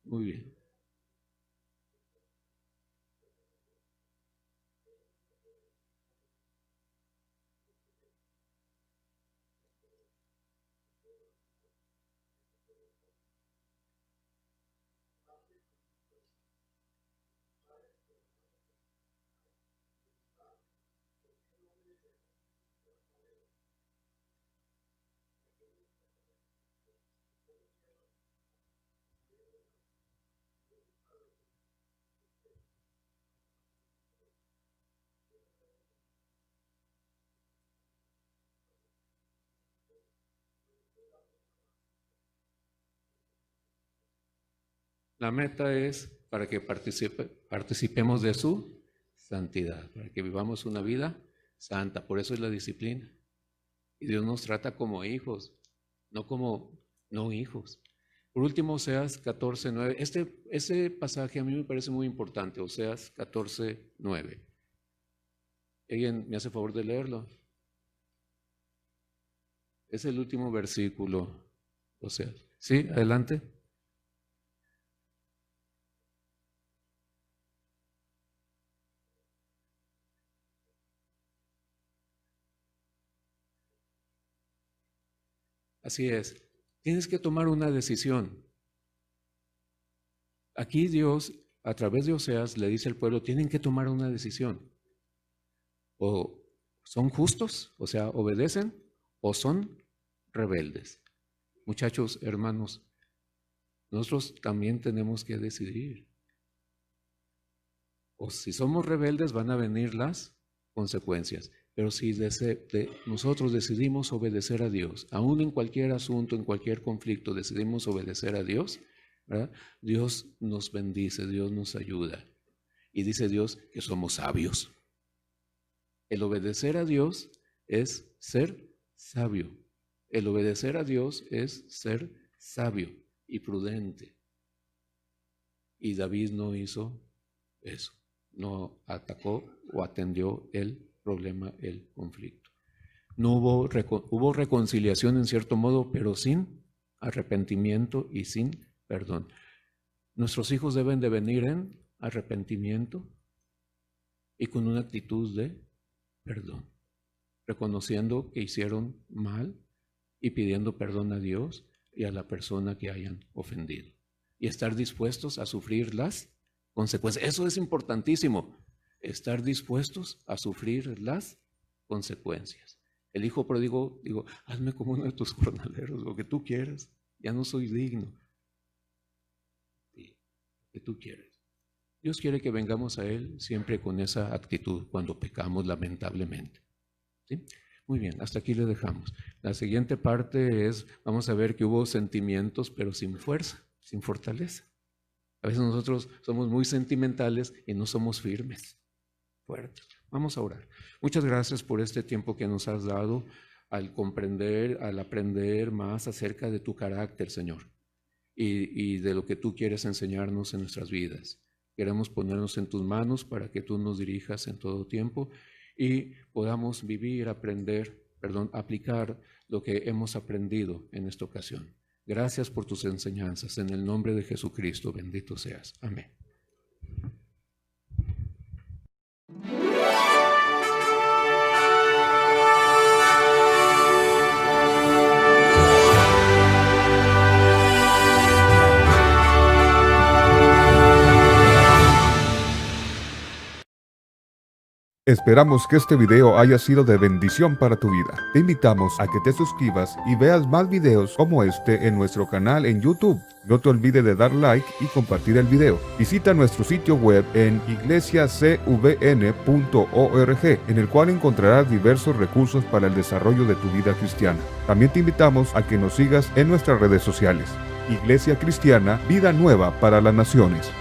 Muy bien. La meta es para que participemos de su santidad, para que vivamos una vida santa. Por eso es la disciplina. Y Dios nos trata como hijos, no como no hijos. Por último, Oseas 14:9. Este pasaje a mí me parece muy importante, Oseas 14:9. ¿Alguien me hace favor de leerlo? Es el último versículo, Oseas. Sí, adelante. Así es. Tienes que tomar una decisión. Aquí Dios, a través de Oseas, le dice al pueblo, tienen que tomar una decisión. O son justos, o sea, obedecen, o son rebeldes. Muchachos, hermanos, nosotros también tenemos que decidir. O si somos rebeldes van a venir las consecuencias. Pero si nosotros decidimos obedecer a Dios, aún en cualquier asunto, en cualquier conflicto, decidimos obedecer a Dios, ¿verdad? Dios nos bendice, Dios nos ayuda. Y dice Dios que somos sabios. El obedecer a Dios es ser sabio. El obedecer a Dios es ser sabio y prudente. Y David no hizo eso. No atacó o atendió el problema, el conflicto. No hubo reconciliación en cierto modo, pero sin arrepentimiento y sin perdón. Nuestros hijos deben de venir en arrepentimiento y con una actitud de perdón, reconociendo que hicieron mal y pidiendo perdón a Dios y a la persona que hayan ofendido. Y estar dispuestos a sufrir las consecuencias. Eso es importantísimo, estar dispuestos a sufrir las consecuencias. El hijo pródigo digo, hazme como uno de tus jornaleros, lo que tú quieras, ya no soy digno. Sí, lo que tú quieres. Dios quiere que vengamos a Él siempre con esa actitud cuando pecamos lamentablemente. ¿Sí? Muy bien, hasta aquí le dejamos. La siguiente parte es, vamos a ver que hubo sentimientos, pero sin fuerza, sin fortaleza. A veces nosotros somos muy sentimentales y no somos firmes, fuertes. Vamos a orar. Muchas gracias por este tiempo que nos has dado al comprender, al aprender más acerca de tu carácter, Señor, y de lo que tú quieres enseñarnos en nuestras vidas. Queremos ponernos en tus manos para que tú nos dirijas en todo tiempo y podamos vivir, aplicar lo que hemos aprendido en esta ocasión. Gracias por tus enseñanzas. En el nombre de Jesucristo, bendito seas. Amén. Esperamos que este video haya sido de bendición para tu vida. Te invitamos a que te suscribas y veas más videos como este en nuestro canal en YouTube. No te olvides de dar like y compartir el video. Visita nuestro sitio web en iglesiacvn.org, en el cual encontrarás diversos recursos para el desarrollo de tu vida cristiana. También te invitamos a que nos sigas en nuestras redes sociales. Iglesia Cristiana, vida nueva para las naciones.